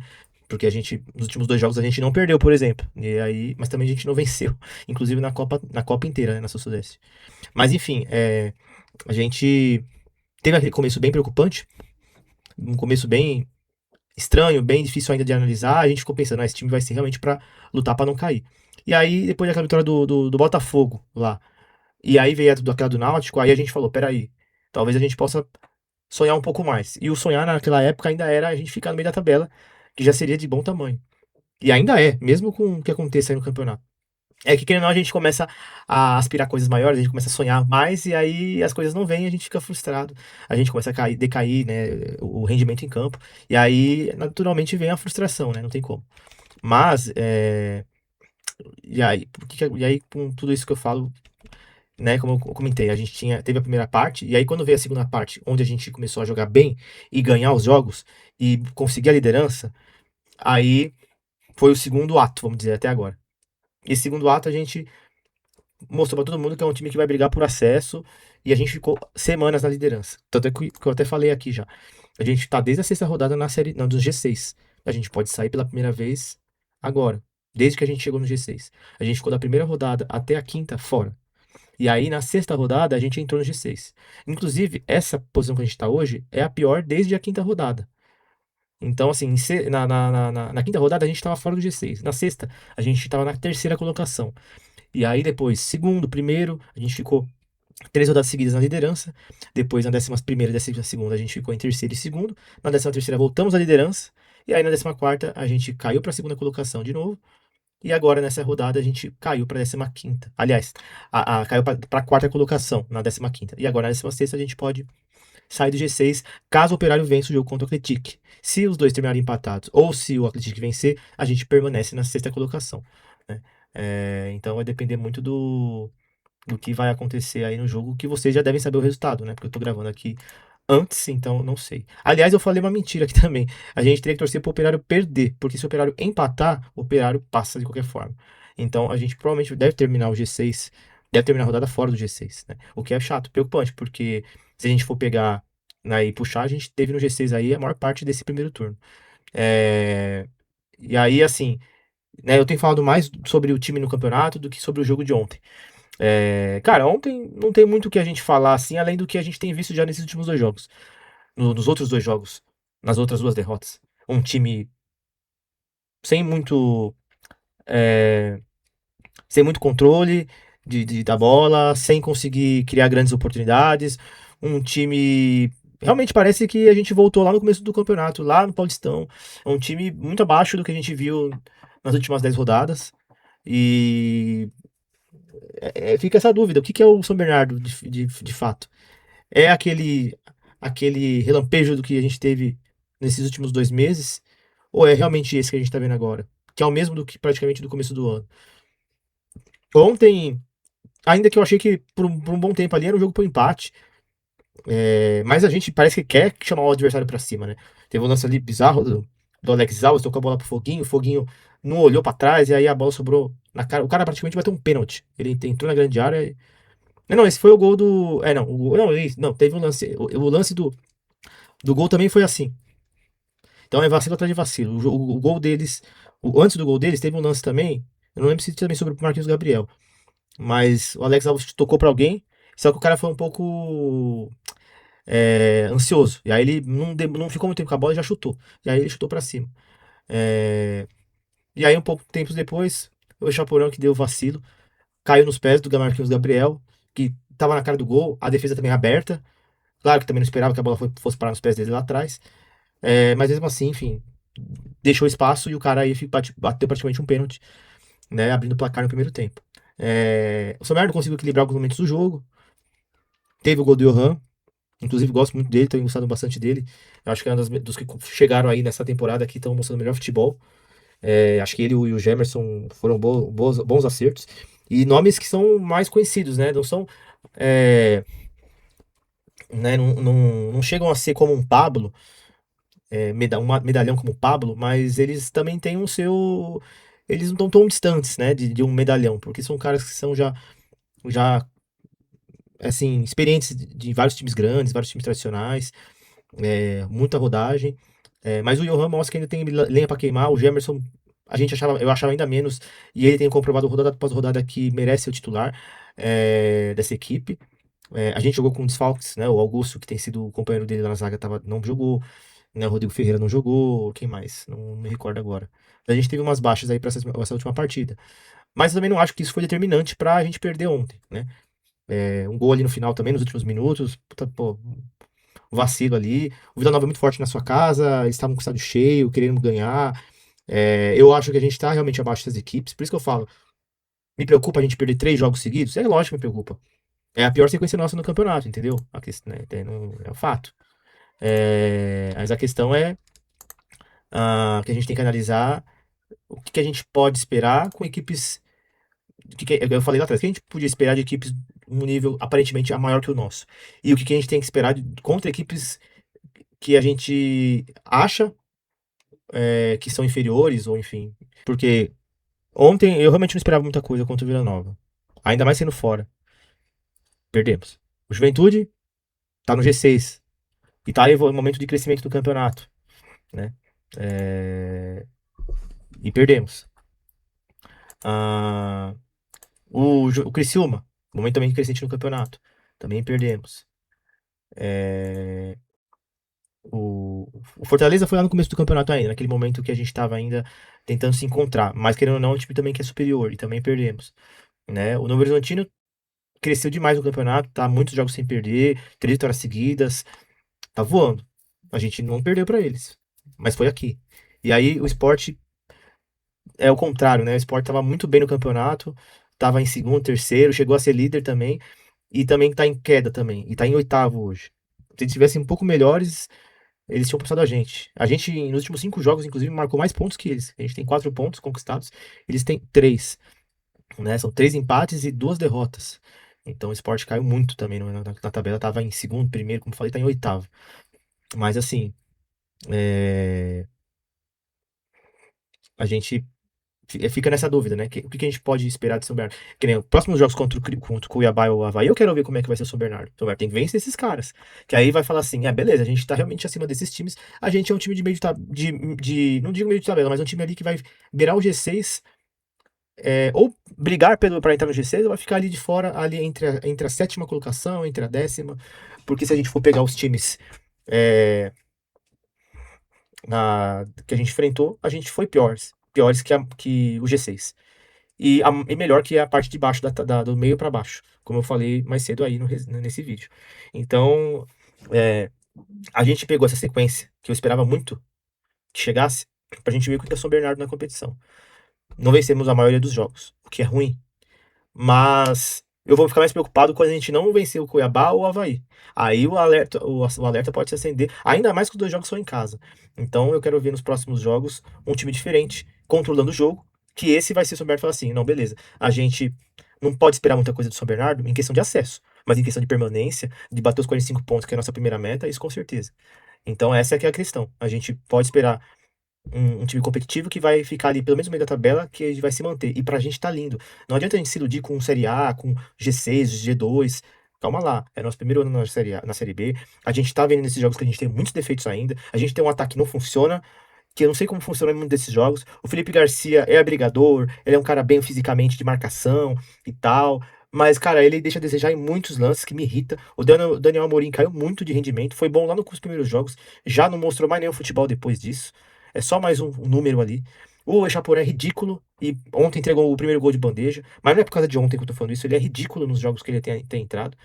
S1: Porque a gente, nos últimos dois jogos, a gente não perdeu, por exemplo. E aí, mas também a gente não venceu, inclusive na Copa inteira, né, na Sul-Sudeste. Mas enfim, a gente teve aquele começo bem preocupante, um começo bem estranho, bem difícil ainda de analisar. A gente ficou pensando, esse time vai ser realmente pra lutar pra não cair. E aí, depois daquela vitória do Botafogo lá, e aí veio aquela do Náutico, aí a gente falou, peraí, talvez a gente possa sonhar um pouco mais. E o sonhar naquela época ainda era a gente ficar no meio da tabela, que já seria de bom tamanho. E ainda é, mesmo com o que aconteça aí no campeonato. É que, querendo ou não, a gente começa a aspirar coisas maiores, a gente começa a sonhar mais, e aí as coisas não vêm, a gente fica frustrado. A gente começa a decair, né, o rendimento em campo. E aí, naturalmente, vem a frustração, né? Não tem como. Mas, e aí, com tudo isso que eu falo, né, como eu comentei, a gente teve a primeira parte, e aí quando veio a segunda parte, onde a gente começou a jogar bem e ganhar os jogos e conseguir a liderança, aí foi o segundo ato, vamos dizer, até agora. Esse segundo ato a gente mostrou pra todo mundo que é um time que vai brigar por acesso e a gente ficou semanas na liderança. Tanto é que eu até falei aqui já. A gente tá desde a sexta rodada na série, não, dos G6. A gente pode sair pela primeira vez agora, desde que a gente chegou no G6. A gente ficou da primeira rodada até a quinta fora. E aí, na sexta rodada, a gente entrou no G6. Inclusive, essa posição que a gente está hoje é a pior desde a quinta rodada. Então, assim, na quinta rodada a gente estava fora do G6. Na sexta, a gente estava na terceira colocação. E aí, depois, segundo, primeiro, a gente ficou 3 rodadas seguidas na liderança. Depois, na 11ª e 12ª, a gente ficou em terceiro e segundo. Na 13ª, voltamos à liderança. E aí, na 14ª, a gente caiu para a segunda colocação de novo. E agora, nessa rodada, a gente caiu para a 15ª. Aliás, caiu para a quarta colocação na 15ª. E agora, na 16ª, a gente pode sair do G6 caso o Operário vença o jogo contra o Atlético. Se os dois terminarem empatados ou se o Atlético vencer, a gente permanece na sexta colocação, né? Então vai depender muito do que vai acontecer aí no jogo, que vocês já devem saber o resultado, né? Porque eu tô gravando aqui antes, então não sei. Aliás, eu falei uma mentira aqui também. A gente teria que torcer pro Operário perder, porque se o Operário empatar, o Operário passa de qualquer forma. Então a gente provavelmente deve terminar o G6, deve terminar a rodada fora do G6, né? O que é chato, preocupante, porque se a gente for pegar, né, e puxar, a gente teve no G6 aí a maior parte desse primeiro turno. E aí, assim, né, eu tenho falado mais sobre o time no campeonato do que sobre o jogo de ontem. Cara, ontem não tem muito o que a gente falar assim, além do que a gente tem visto já nesses últimos dois jogos. Nos outros dois jogos, nas outras duas derrotas. Um time sem muito, é, sem muito controle da bola, sem conseguir criar grandes oportunidades. Um time. Realmente parece que a gente voltou lá no começo do campeonato, lá no Paulistão. É um time muito abaixo do que a gente viu nas últimas 10 rodadas. E fica essa dúvida: o que é o São Bernardo de fato? É aquele relampejo do que a gente teve nesses últimos 2 meses? Ou é realmente esse que a gente tá vendo agora? Que é o mesmo do que praticamente do começo do ano. Ontem, ainda que eu achei que por um bom tempo ali era um jogo por empate, mas a gente parece que quer chamar o adversário pra cima, né? Teve um lance ali bizarro do Alex Alves, tocou a bola pro Foguinho, o Foguinho não olhou pra trás e aí a bola sobrou na cara. O cara praticamente vai ter um pênalti. Ele entrou na grande área. Não, esse foi o gol do. Não, não, teve um lance. O lance do gol também foi assim. Então é vacilo atrás de vacilo. O gol deles. Antes do gol deles, teve um lance também. Eu não lembro se também sobre o Marquinhos Gabriel. Mas o Alex Alves tocou pra alguém. Só que o cara foi um pouco ansioso. E aí ele não ficou muito tempo com a bola e já chutou. E aí ele chutou pra cima. É, e aí, um pouco tempos depois, o Chaporão que deu vacilo. Caiu nos pés do Marquinhos Gabriel, que tava na cara do gol. A defesa também aberta. Claro que também não esperava que a bola fosse parar nos pés dele lá atrás. Mas mesmo assim, enfim, deixou espaço e o cara aí bateu praticamente um pênalti, né? Abrindo o placar no primeiro tempo. O São Bernardo conseguiu equilibrar alguns momentos do jogo. Teve o gol do Johan. Inclusive, gosto muito dele, tenho gostado bastante dele. Eu acho que é um dos que chegaram aí nessa temporada que estão mostrando o melhor futebol. Acho que ele e o Gemerson foram bons acertos. E nomes que são mais conhecidos, né? Não são. é, não chegam a ser como um Pablo, um medalhão como o Pablo, mas eles também têm o seu. Eles não estão tão distantes, né, de um medalhão, porque são caras que são já assim, experientes de vários times grandes, vários times tradicionais, muita rodagem. Mas o Johan mostra que ainda tem lenha para queimar. O Gemerson, eu achava ainda menos, e ele tem comprovado rodada após rodada que merece ser o titular dessa equipe. A gente jogou com desfalques, né? O Augusto, que tem sido o companheiro dele lá na zaga, não jogou, né? O Rodrigo Ferreira não jogou, quem mais? Não me recordo agora. A gente teve umas baixas aí para essa última partida. Mas eu também não acho que isso foi determinante para a gente perder ontem, né? Um gol ali no final também, nos últimos minutos. Puta, pô, um vacilo ali. O Vila Nova é muito forte na sua casa, eles estavam com o estádio cheio, querendo ganhar. Eu acho que a gente tá realmente abaixo das equipes, por isso que eu falo. Me preocupa a gente perder 3 jogos seguidos? É lógico que me preocupa. É a pior sequência nossa no campeonato, entendeu? É um fato. Mas a questão é que a gente tem que analisar o que a gente pode esperar com equipes. Eu falei lá atrás, o que a gente podia esperar de equipes um nível aparentemente maior que o nosso. E o que a gente tem que esperar contra equipes que a gente acha que são inferiores, ou enfim. Porque ontem eu realmente não esperava muita coisa contra o Vila Nova. Ainda mais sendo fora. Perdemos. O Juventude tá no G6. E tá em momento de crescimento do campeonato, né? E perdemos. Ah, o Criciúma, momento também de crescente no campeonato. Também perdemos. O Fortaleza foi lá no começo do campeonato ainda, naquele momento que a gente tava ainda tentando se encontrar. Mas querendo ou não, é um time também que é superior. E também perdemos. Né? O Novo Horizontino cresceu demais no campeonato, tá muitos jogos sem perder, 3 vitórias seguidas, tá voando. A gente não perdeu pra eles, mas foi aqui. E aí o Sport é o contrário, né? O Sport tava muito bem no campeonato, tava em segundo, terceiro, chegou a ser líder também, e também tá em queda também, e tá em oitavo hoje. Se eles tivessem um pouco melhores, eles tinham passado a gente. A gente, nos últimos 5 jogos, inclusive, marcou mais pontos que eles. A gente tem 4 pontos conquistados, eles têm 3. Né? São 3 empates e 2 derrotas. Então o Sport caiu muito também na tabela. Tava em segundo, primeiro, como falei, tá em oitavo. Mas assim, a gente fica nessa dúvida, né? O que a gente pode esperar de São Bernardo? Que nem os próximos jogos contra o Cuiabá ou o Avaí, eu quero ver como é que vai ser o São Bernardo. São Bernardo tem que vencer esses caras. Que aí vai falar assim, beleza, a gente tá realmente acima desses times. A gente é um time de meio não digo meio de tabela, mas um time ali que vai beirar o G6 ou brigar para entrar no G6 ou vai ficar ali de fora, ali entre a sétima colocação, entre a décima. Porque se a gente for pegar os times que a gente enfrentou, a gente foi pior. piores que o G6. E melhor que a parte de baixo, do meio para baixo, como eu falei mais cedo aí nesse vídeo. Então, é, a gente pegou essa sequência, que eu esperava muito que chegasse, pra gente ver o que é São Bernardo na competição. Não vencemos a maioria dos jogos, o que é ruim, mas eu vou ficar mais preocupado quando a gente não vencer o Cuiabá ou o Avaí. Aí o alerta pode se acender, ainda mais que os dois jogos são em casa. Então eu quero ver nos próximos jogos um time diferente, controlando o jogo, que esse vai ser São Bernardo e falar assim, não, beleza, a gente não pode esperar muita coisa do São Bernardo em questão de acesso, mas em questão de permanência, de bater os 45 pontos, que é a nossa primeira meta, isso com certeza. Então essa é que é a questão. A gente pode esperar um time competitivo que vai ficar ali pelo menos no meio da tabela, que ele vai se manter. E pra gente tá lindo. Não adianta a gente se iludir com Série A, com G6, G2. Calma lá, é nosso primeiro ano na Série A, na Série B. A gente tá vendo nesses jogos que a gente tem muitos defeitos ainda. A gente tem um ataque que não funciona, que eu não sei como funciona em muitos desses jogos. O Felipe Garcia é brigador, ele é um cara bem fisicamente de marcação e tal. Mas, cara, ele deixa a desejar em muitos lances que me irrita. O Daniel Amorim caiu muito de rendimento. Foi bom lá nos primeiros jogos. Já não mostrou mais nenhum futebol depois disso. É só mais um número ali. O Echaporé é ridículo. E ontem entregou o primeiro gol de bandeja. Mas não é por causa de ontem que eu tô falando isso. Ele é ridículo nos jogos que ele tem entrado.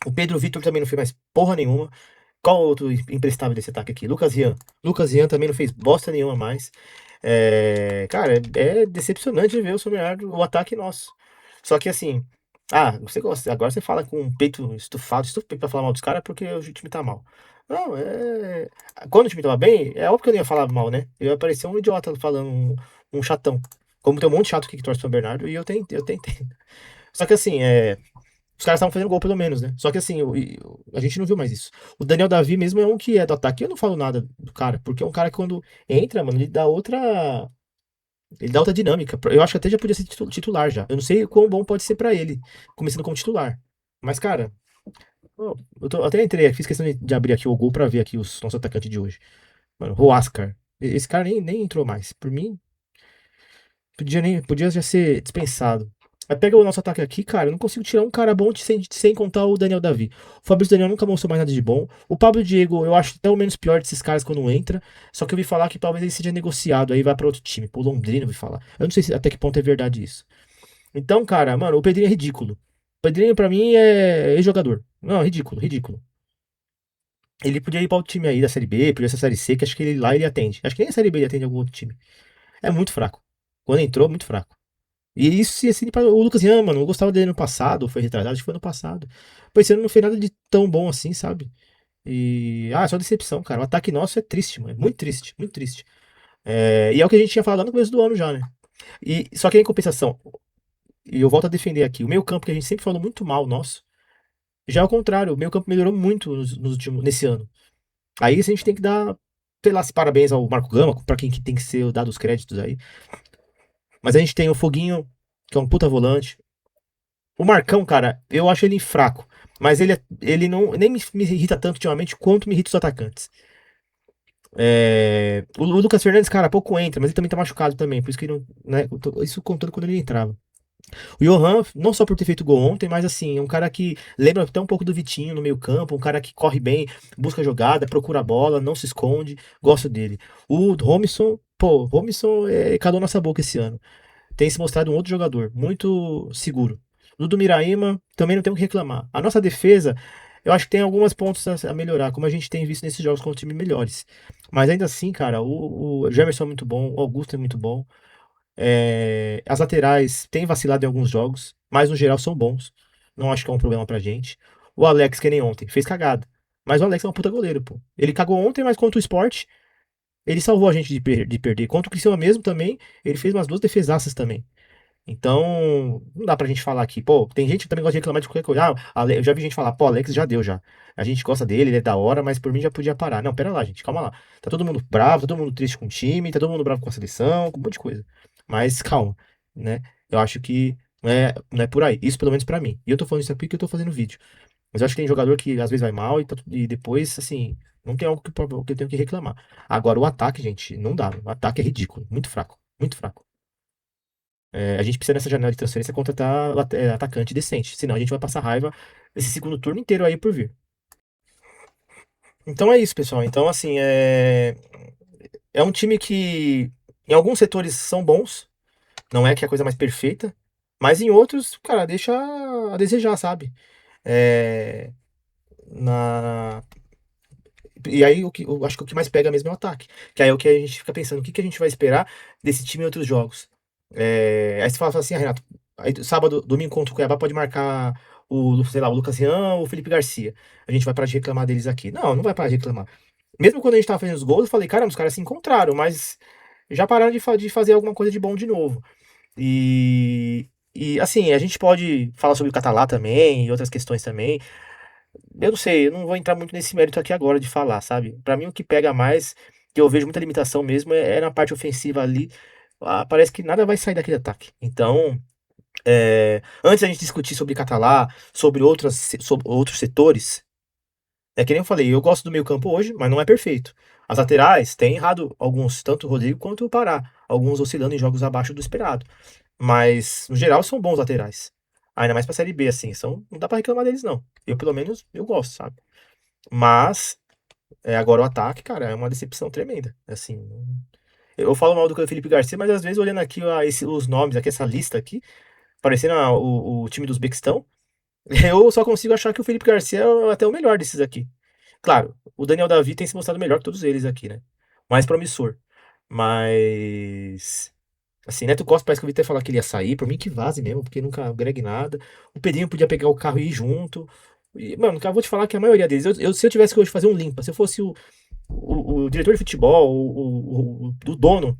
S1: O Pedro Vitor também não fez mais porra nenhuma. Qual outro imprestável desse ataque aqui? Lucas Rian. Lucas Rian também não fez bosta nenhuma mais. Cara, é decepcionante ver o São Bernardo, o ataque nosso. Só que assim, você gosta, agora você fala com o peito estufado pra falar mal dos caras porque o time tá mal. Não, quando o time tava bem, é óbvio que eu não ia falar mal, né? Eu ia parecer um idiota falando, um chatão. Como tem um monte de chato aqui que torce pro São Bernardo, e eu tentei. Só que assim, os caras estavam fazendo gol pelo menos, né? Só que assim, a gente não viu mais isso. O Daniel Davi mesmo é um que é do ataque. Eu não falo nada do cara, porque é um cara que quando entra, mano, ele dá outra. Ele dá outra dinâmica. Eu acho que até já podia ser titular já. Eu não sei o quão bom pode ser pra ele, começando como titular. Mas, cara, até entrei aqui, fiz questão de abrir aqui o gol pra ver aqui os nossos atacantes de hoje. Mano, Roascar. Esse cara nem entrou mais. Por mim, podia já ser dispensado. Mas pega o nosso ataque aqui, cara. Eu não consigo tirar um cara bom sem contar o Daniel Davi. O Fabrício Daniel nunca mostrou mais nada de bom. O Pablo Diego, eu acho até o menos pior desses caras quando entra. Só que eu vi falar que talvez ele seja negociado aí vai pra outro time. Pro Londrina, eu vi falar. Eu não sei até que ponto é verdade isso. Então, cara, mano, o Pedrinho é ridículo. O Pedrinho, pra mim, é jogador. Não, ridículo, ridículo. Ele podia ir pra outro time aí da Série B, podia ser a Série C, que acho que lá ele atende. Acho que nem a Série B ele atende algum outro time. É muito fraco. Quando entrou, muito fraco. E isso se assim para o Lucas Ian, mano. Eu gostava dele no passado, foi retrasado, acho que foi no passado. Pois esse ano não fez nada de tão bom assim, sabe? É só decepção, cara. O ataque nosso é triste, mano. É muito triste, muito triste. E é o que a gente tinha falado lá no começo do ano já, né? Só que em compensação, e eu volto a defender aqui, o meio campo que a gente sempre falou muito mal, nosso, já é o contrário, o meio campo melhorou muito nesse ano. Aí a gente tem que dar, sei lá, parabéns ao Marco Gama, pra quem que tem que ser dado os créditos aí. Mas a gente tem o Foguinho, que é um puta volante. O Marcão, cara, eu acho ele fraco. Mas ele não nem me irrita tanto ultimamente quanto me irrita os atacantes. O Lucas Fernandes, cara, pouco entra, mas ele também tá machucado também. Por isso que ele não. Né, isso contando quando ele entrava. O Johan, não só por ter feito gol ontem, mas assim, é um cara que lembra até um pouco do Vitinho no meio-campo, um cara que corre bem, busca jogada, procura a bola, não se esconde. Gosto dele. O Romisson, pô, Romisson calou nossa boca esse ano. Tem se mostrado um outro jogador, muito seguro. No do Miraíma, também não tem o que reclamar. A nossa defesa, eu acho que tem alguns pontos a melhorar, como a gente tem visto nesses jogos contra times melhores. Mas ainda assim, cara, o Jamerson é muito bom, o Augusto é muito bom. As laterais têm vacilado em alguns jogos, mas no geral são bons. Não acho que é um problema pra gente. O Alex, que nem ontem, fez cagada. Mas o Alex é um puta goleiro, pô. Ele cagou ontem, mas contra o Sport, ele salvou a gente de perder. Contra o Criciúma mesmo também, ele fez umas duas defesaças também. Então, não dá pra gente falar aqui, pô, tem gente que também gosta de reclamar de qualquer coisa. Eu já vi gente falar, pô, Alex já deu já. A gente gosta dele, ele é da hora, mas por mim já podia parar. Não, pera lá, gente, calma lá. Tá todo mundo bravo, tá todo mundo triste com o time, tá todo mundo bravo com a seleção, com um monte de coisa. Mas calma, né? Eu acho que não é por aí. Isso pelo menos pra mim. E eu tô falando isso aqui porque eu tô fazendo vídeo. Mas eu acho que tem jogador que às vezes vai mal e depois, assim, não tem algo que eu tenho que reclamar. Agora, o ataque, gente, não dá. O ataque é ridículo, muito fraco, muito fraco. A gente precisa nessa janela de transferência contratar atacante decente, senão a gente vai passar raiva esse segundo turno inteiro aí por vir. Então é isso, pessoal. Então, assim, é um time que Em alguns setores são bons, não é que é a coisa mais perfeita, mas em outros, cara, deixa a desejar, sabe? É, na... E aí eu acho que o que mais pega mesmo é o ataque. Que aí é o que a gente fica pensando, o que a gente vai esperar desse time em outros jogos? Aí você fala assim, Renato, aí, sábado, domingo contra o Cuiabá pode marcar sei lá, o Lucas Rian ou o Felipe Garcia. A gente vai parar de reclamar deles aqui. Não, não vai parar de reclamar. Mesmo quando a gente tava fazendo os gols, eu falei, caramba, os caras se encontraram, mas já pararam de fazer alguma coisa de bom de novo. E assim, a gente pode falar sobre o Catalá também e outras questões também. Eu não sei, eu não vou entrar muito nesse mérito aqui agora de falar, sabe? Pra mim, o que pega mais, que eu vejo muita limitação mesmo, é na parte ofensiva ali. Parece que nada vai sair daquele ataque. Então, antes da gente discutir sobre Catalá, sobre outros setores, é que nem eu falei, eu gosto do meio campo hoje, mas não é perfeito. As laterais têm errado alguns, tanto o Rodrigo quanto o Pará, alguns oscilando em jogos abaixo do esperado. Mas, no geral, são bons laterais. Ainda mais pra Série B, assim. Não dá pra reclamar deles, não. Eu, pelo menos, eu gosto, sabe? Mas, agora o ataque, cara, é uma decepção tremenda. Assim, eu falo mal do Felipe Garcia, mas às vezes olhando aqui os nomes, aqui, essa lista aqui, parecendo o time dos Bequistão, eu só consigo achar que o Felipe Garcia é até o melhor desses aqui. Claro, o Daniel Davi tem se mostrado melhor que todos eles aqui, né? Mais promissor. Mas. Assim, Neto Costa parece que eu vi até falar que ele ia sair. Por mim que vaze mesmo, porque nunca agrega em nada. O Pedrinho podia pegar o carro e ir junto. E, mano, cara, eu vou te falar que a maioria deles. Se eu tivesse que hoje fazer um limpa, se eu fosse o diretor de futebol, o dono,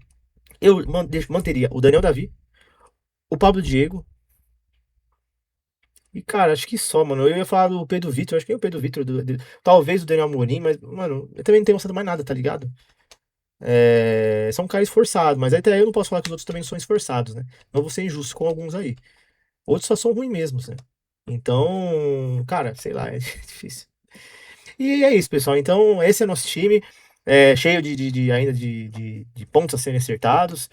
S1: eu manteria o Daniel Davi, o Pablo Diego. E, cara, acho que só, mano. Eu ia falar do Pedro Vitor, acho que é o Pedro Vitor, talvez o Daniel Amorim, mas, mano, eu também não tenho gostado mais nada, tá ligado? São um cara esforçado, mas até eu não posso falar que os outros também não são esforçados, né? Não vou ser injusto com alguns aí. Outros só são ruins mesmo, né? Então, cara, sei lá, é difícil. E é isso, pessoal. Então, esse é nosso time, cheio ainda de pontos a serem acertados.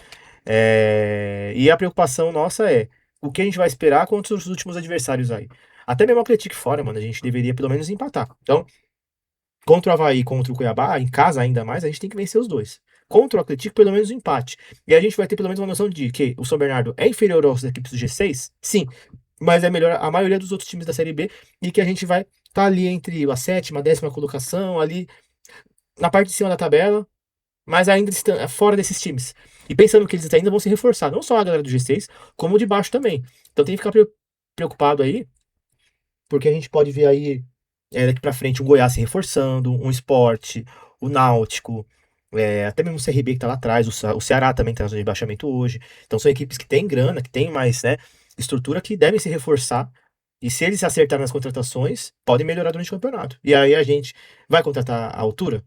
S1: E a preocupação nossa é o que a gente vai esperar contra os últimos adversários aí. Até mesmo o Atlético fora, mano, a gente deveria pelo menos empatar. Então, contra o Avaí, contra o Cuiabá, em casa ainda mais, a gente tem que vencer os dois. Contra o Atlético, pelo menos um empate. E a gente vai ter pelo menos uma noção de que o São Bernardo é inferior aos equipes do G6, sim, mas é melhor a maioria dos outros times da Série B e que a gente vai estar ali entre a sétima, a décima colocação, ali na parte de cima da tabela, mas ainda fora desses times. E pensando que eles ainda vão se reforçar, não só a galera do G6, como o de baixo também. Então tem que ficar preocupado aí, porque a gente pode ver aí daqui pra frente o Goiás se reforçando, um Sport, o Náutico, até mesmo o CRB que tá lá atrás, o Ceará também tá na zona de rebaixamento hoje. Então são equipes que têm grana, que têm mais, né, estrutura, que devem se reforçar. E se eles acertarem nas contratações, podem melhorar durante o campeonato. E aí a gente vai contratar a altura?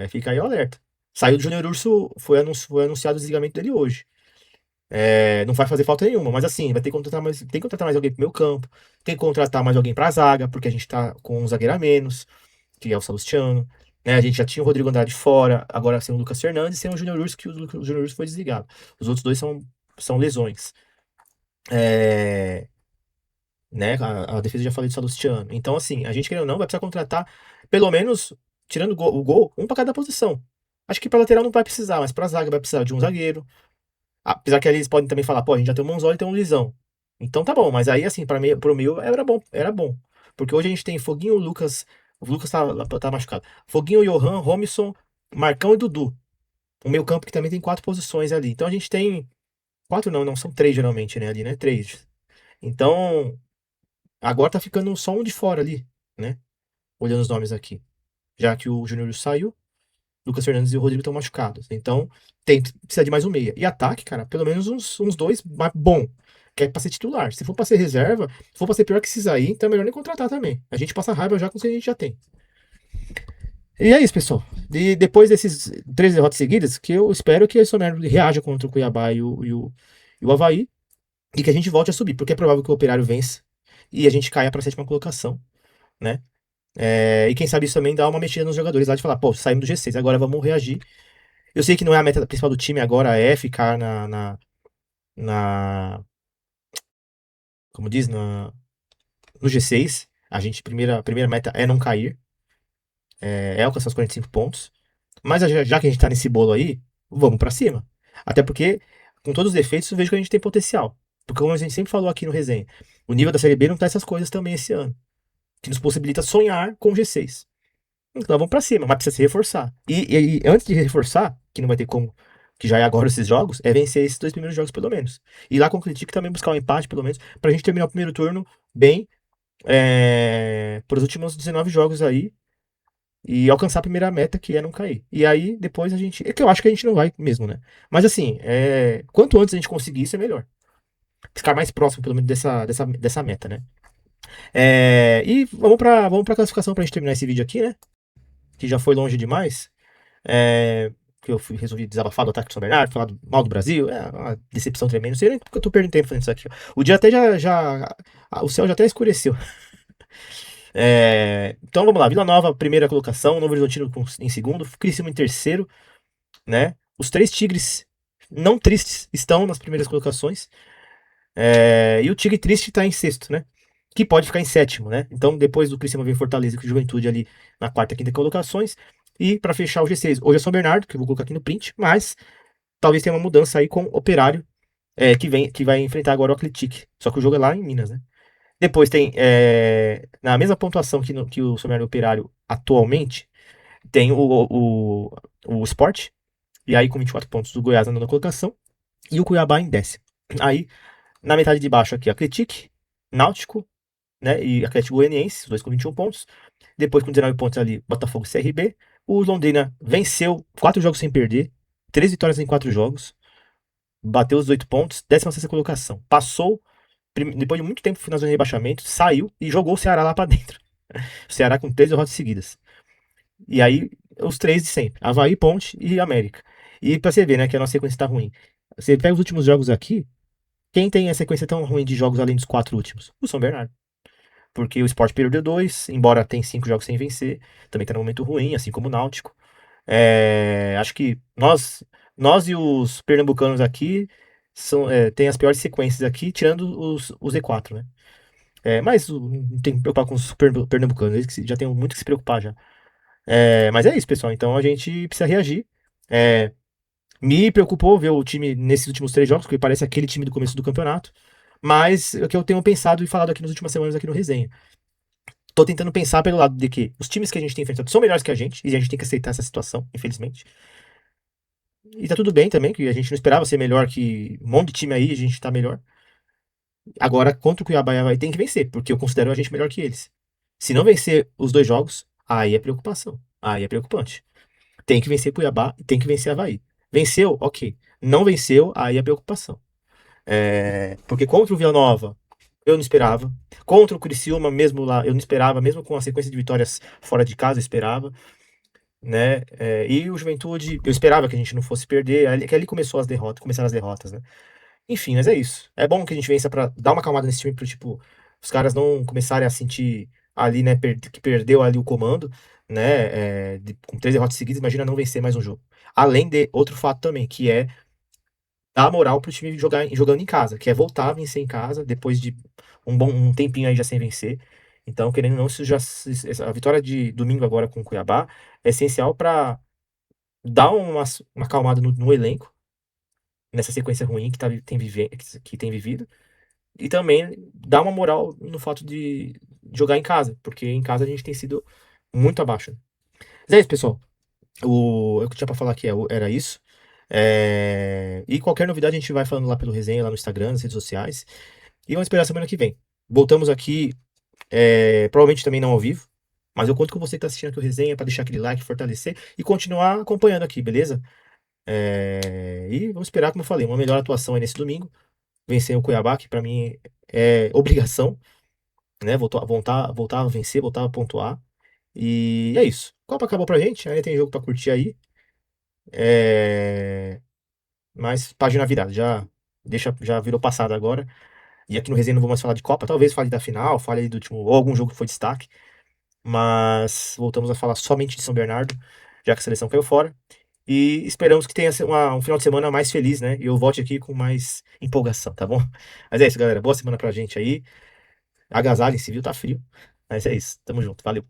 S1: Fica aí o alerta. Saiu do Júnior Urso, foi anunciado o desligamento dele hoje. Não vai fazer falta nenhuma, mas assim, vai ter que contratar mais alguém pro meu campo, tem que contratar mais alguém pra zaga, porque a gente tá com um zagueiro a menos, que é o Salustiano, né? A gente já tinha o Rodrigo Andrade fora, agora sem o Lucas Fernandes e sem o Júnior Urso, que o Júnior Urso foi desligado. Os outros dois são lesões. É, né? A defesa já falei do Salustiano. Então, assim, a gente querendo ou não, vai precisar contratar, pelo menos, tirando o gol, um pra cada posição. Acho que pra lateral não vai precisar, mas pra zaga vai precisar de um zagueiro. Apesar que eles podem também falar, pô, a gente já tem o Manzoli e tem um Lisão. Então tá bom, mas aí assim, pro meu era bom, era bom. Porque hoje a gente tem Foguinho, Lucas, o Lucas tá machucado. Foguinho, Johan, Romisson, Marcão e Dudu. O meio campo que também tem quatro posições ali. Então a gente tem quatro não, são três geralmente, né, ali, né, três. Então, agora tá ficando só um de fora ali, né, olhando os nomes aqui. Já que o Júnior saiu, Lucas Fernandes e o Rodrigo estão machucados. Então, precisa de mais um meia. E ataque, cara, pelo menos uns dois bom. Que é pra ser titular. Se for pra ser reserva, se for pra ser pior que esses aí, então é melhor nem contratar também. A gente passa raiva já com o que a gente já tem. E é isso, pessoal. E depois desses 3 derrotas seguidas, que eu espero que o São Bernardo reaja contra o Cuiabá e o Avaí. E que a gente volte a subir, porque é provável que o Operário vença e a gente caia pra sétima colocação, né? E quem sabe isso também dá uma mexida nos jogadores lá de falar, pô, saímos do G6, agora vamos reagir. Eu sei que não é a meta principal do time agora, é ficar na como diz, no G6. A gente, primeira meta é não cair, alcançar os 45 pontos. Mas já que a gente tá nesse bolo aí, vamos pra cima. Até porque, com todos os defeitos, eu vejo que a gente tem potencial. Porque, como a gente sempre falou aqui no resenha, o nível da Série B não tá essas coisas também esse ano. Que nos possibilita sonhar com o G6. Então vamos pra cima, mas precisa se reforçar. E antes de reforçar, que não vai ter como, que já é agora esses jogos, é vencer esses 2 primeiros jogos pelo menos. E lá com o Critique também buscar um empate, pelo menos, pra gente terminar o primeiro turno bem por os últimos 19 jogos aí e alcançar a primeira meta, que é não cair. E aí, depois a gente. É que eu acho que a gente não vai mesmo, né? Mas assim, quanto antes a gente conseguir isso, é melhor. Ficar mais próximo, pelo menos, dessa meta, né? E vamos pra classificação pra gente terminar esse vídeo aqui, né? Que já foi longe demais. Que eu resolvi desabafar do ataque do São Bernardo, falar mal do Brasil. É uma decepção tremenda. Não sei nem porque eu tô perdendo tempo fazendo isso aqui. Ó. O dia até o céu já até escureceu. Então vamos lá, Vila Nova, primeira colocação, Novo Horizontino em segundo, Criciúma em terceiro, né? Os 3 Tigres não tristes estão nas primeiras colocações. E o Tigre triste tá em sexto, né? Que pode ficar em sétimo, né? Então depois do Criciúma vem Fortaleza e Juventude ali na quarta e quinta colocações. E para fechar o G6, hoje é São Bernardo, que eu vou colocar aqui no print, mas talvez tenha uma mudança aí com o Operário, que vai enfrentar agora o Atlético. Só que o jogo é lá em Minas, né? Depois tem, na mesma pontuação que o São Bernardo Operário atualmente, tem o Sport, e aí com 24 pontos o Goiás na nona colocação, e o Cuiabá em décimo. Aí, na metade de baixo aqui, Atlético, Náutico, né, e Atlético Goianiense, os dois com 21 pontos. Depois com 19 pontos ali, Botafogo e CRB. O Londrina venceu 4 jogos sem perder, 3 vitórias em 4 jogos, bateu os 8 pontos, 16ª colocação. Passou depois de muito tempo na zona de rebaixamento, saiu e jogou o Ceará lá pra dentro. O Ceará com 3 derrotas seguidas. E aí, os 3 de sempre: Avaí, Ponte e América. E pra você ver, né, que a nossa sequência tá ruim. Você pega os últimos jogos aqui, quem tem a sequência tão ruim de jogos além dos 4 últimos? O São Bernardo. Porque o Sport perdeu 2, embora tenha 5 jogos sem vencer, também tá num momento ruim, assim como o Náutico. Acho que nós e os pernambucanos aqui tem as piores sequências aqui, tirando os Z4, né? Mas não tem que preocupar com os pernambucanos, eles já tem muito que se preocupar já. Mas é isso, pessoal. Então a gente precisa reagir. Me preocupou ver o time nesses últimos 3 jogos, porque parece aquele time do começo do campeonato. Mas é o que eu tenho pensado e falado aqui nas últimas semanas aqui no Resenha. Tô tentando pensar pelo lado de que os times que a gente tem enfrentado são melhores que a gente, e a gente tem que aceitar essa situação, infelizmente. E tá tudo bem também, que a gente não esperava ser melhor que um monte de time aí, a gente tá melhor. Agora, contra o Cuiabá e Avaí tem que vencer, porque eu considero a gente melhor que eles. Se não vencer os 2 jogos, aí é preocupação. Aí é preocupante. Tem que vencer Cuiabá e tem que vencer Avaí. Venceu? Ok. Não venceu, aí é preocupação. Porque contra o Vila Nova, eu não esperava. Contra o Criciúma, mesmo lá, eu não esperava. Mesmo com a sequência de vitórias fora de casa, eu esperava. Né? E o Juventude, eu esperava que a gente não fosse perder. Que ali começaram as derrotas, né? Enfim, mas é isso. É bom que a gente vença pra dar uma acalmada nesse time, pro tipo, os caras não começarem a sentir ali, né, que perdeu ali o comando, né? Com 3 derrotas seguidas, imagina não vencer mais um jogo. Além de outro fato também, que é dar moral pro time jogando em casa, que é voltar a vencer em casa depois de um tempinho aí já sem vencer. Então, querendo ou não, a vitória de domingo agora com o Cuiabá é essencial para dar uma acalmada no elenco, nessa sequência ruim que tem vivido, e também dar uma moral no fato de jogar em casa, porque em casa a gente tem sido muito abaixo. Mas é isso, pessoal. O que tinha pra falar aqui era isso. E qualquer novidade a gente vai falando lá pelo resenha, lá no Instagram, nas redes sociais. E vamos esperar a semana que vem. Voltamos aqui, provavelmente também não ao vivo, mas eu conto com você que tá assistindo aqui o resenha para deixar aquele like, fortalecer e continuar acompanhando aqui, beleza? E vamos esperar, como eu falei, uma melhor atuação aí nesse domingo. Vencer o Cuiabá, que pra mim é obrigação, né? Voltar a vencer, voltar a pontuar. E é isso. Copa acabou pra gente, ainda tem jogo pra curtir aí. Mas página virada, já virou passado agora. E aqui no Resenha não vou mais falar de Copa, talvez fale da final, fale aí do último, ou algum jogo que foi destaque. Mas voltamos a falar somente de São Bernardo, já que a seleção caiu fora. E esperamos que tenha um final de semana mais feliz, né? E eu volte aqui com mais empolgação, tá bom? Mas é isso, galera. Boa semana pra gente aí. Agasalhem-se, viu? Tá frio. Mas é isso. Tamo junto. Valeu.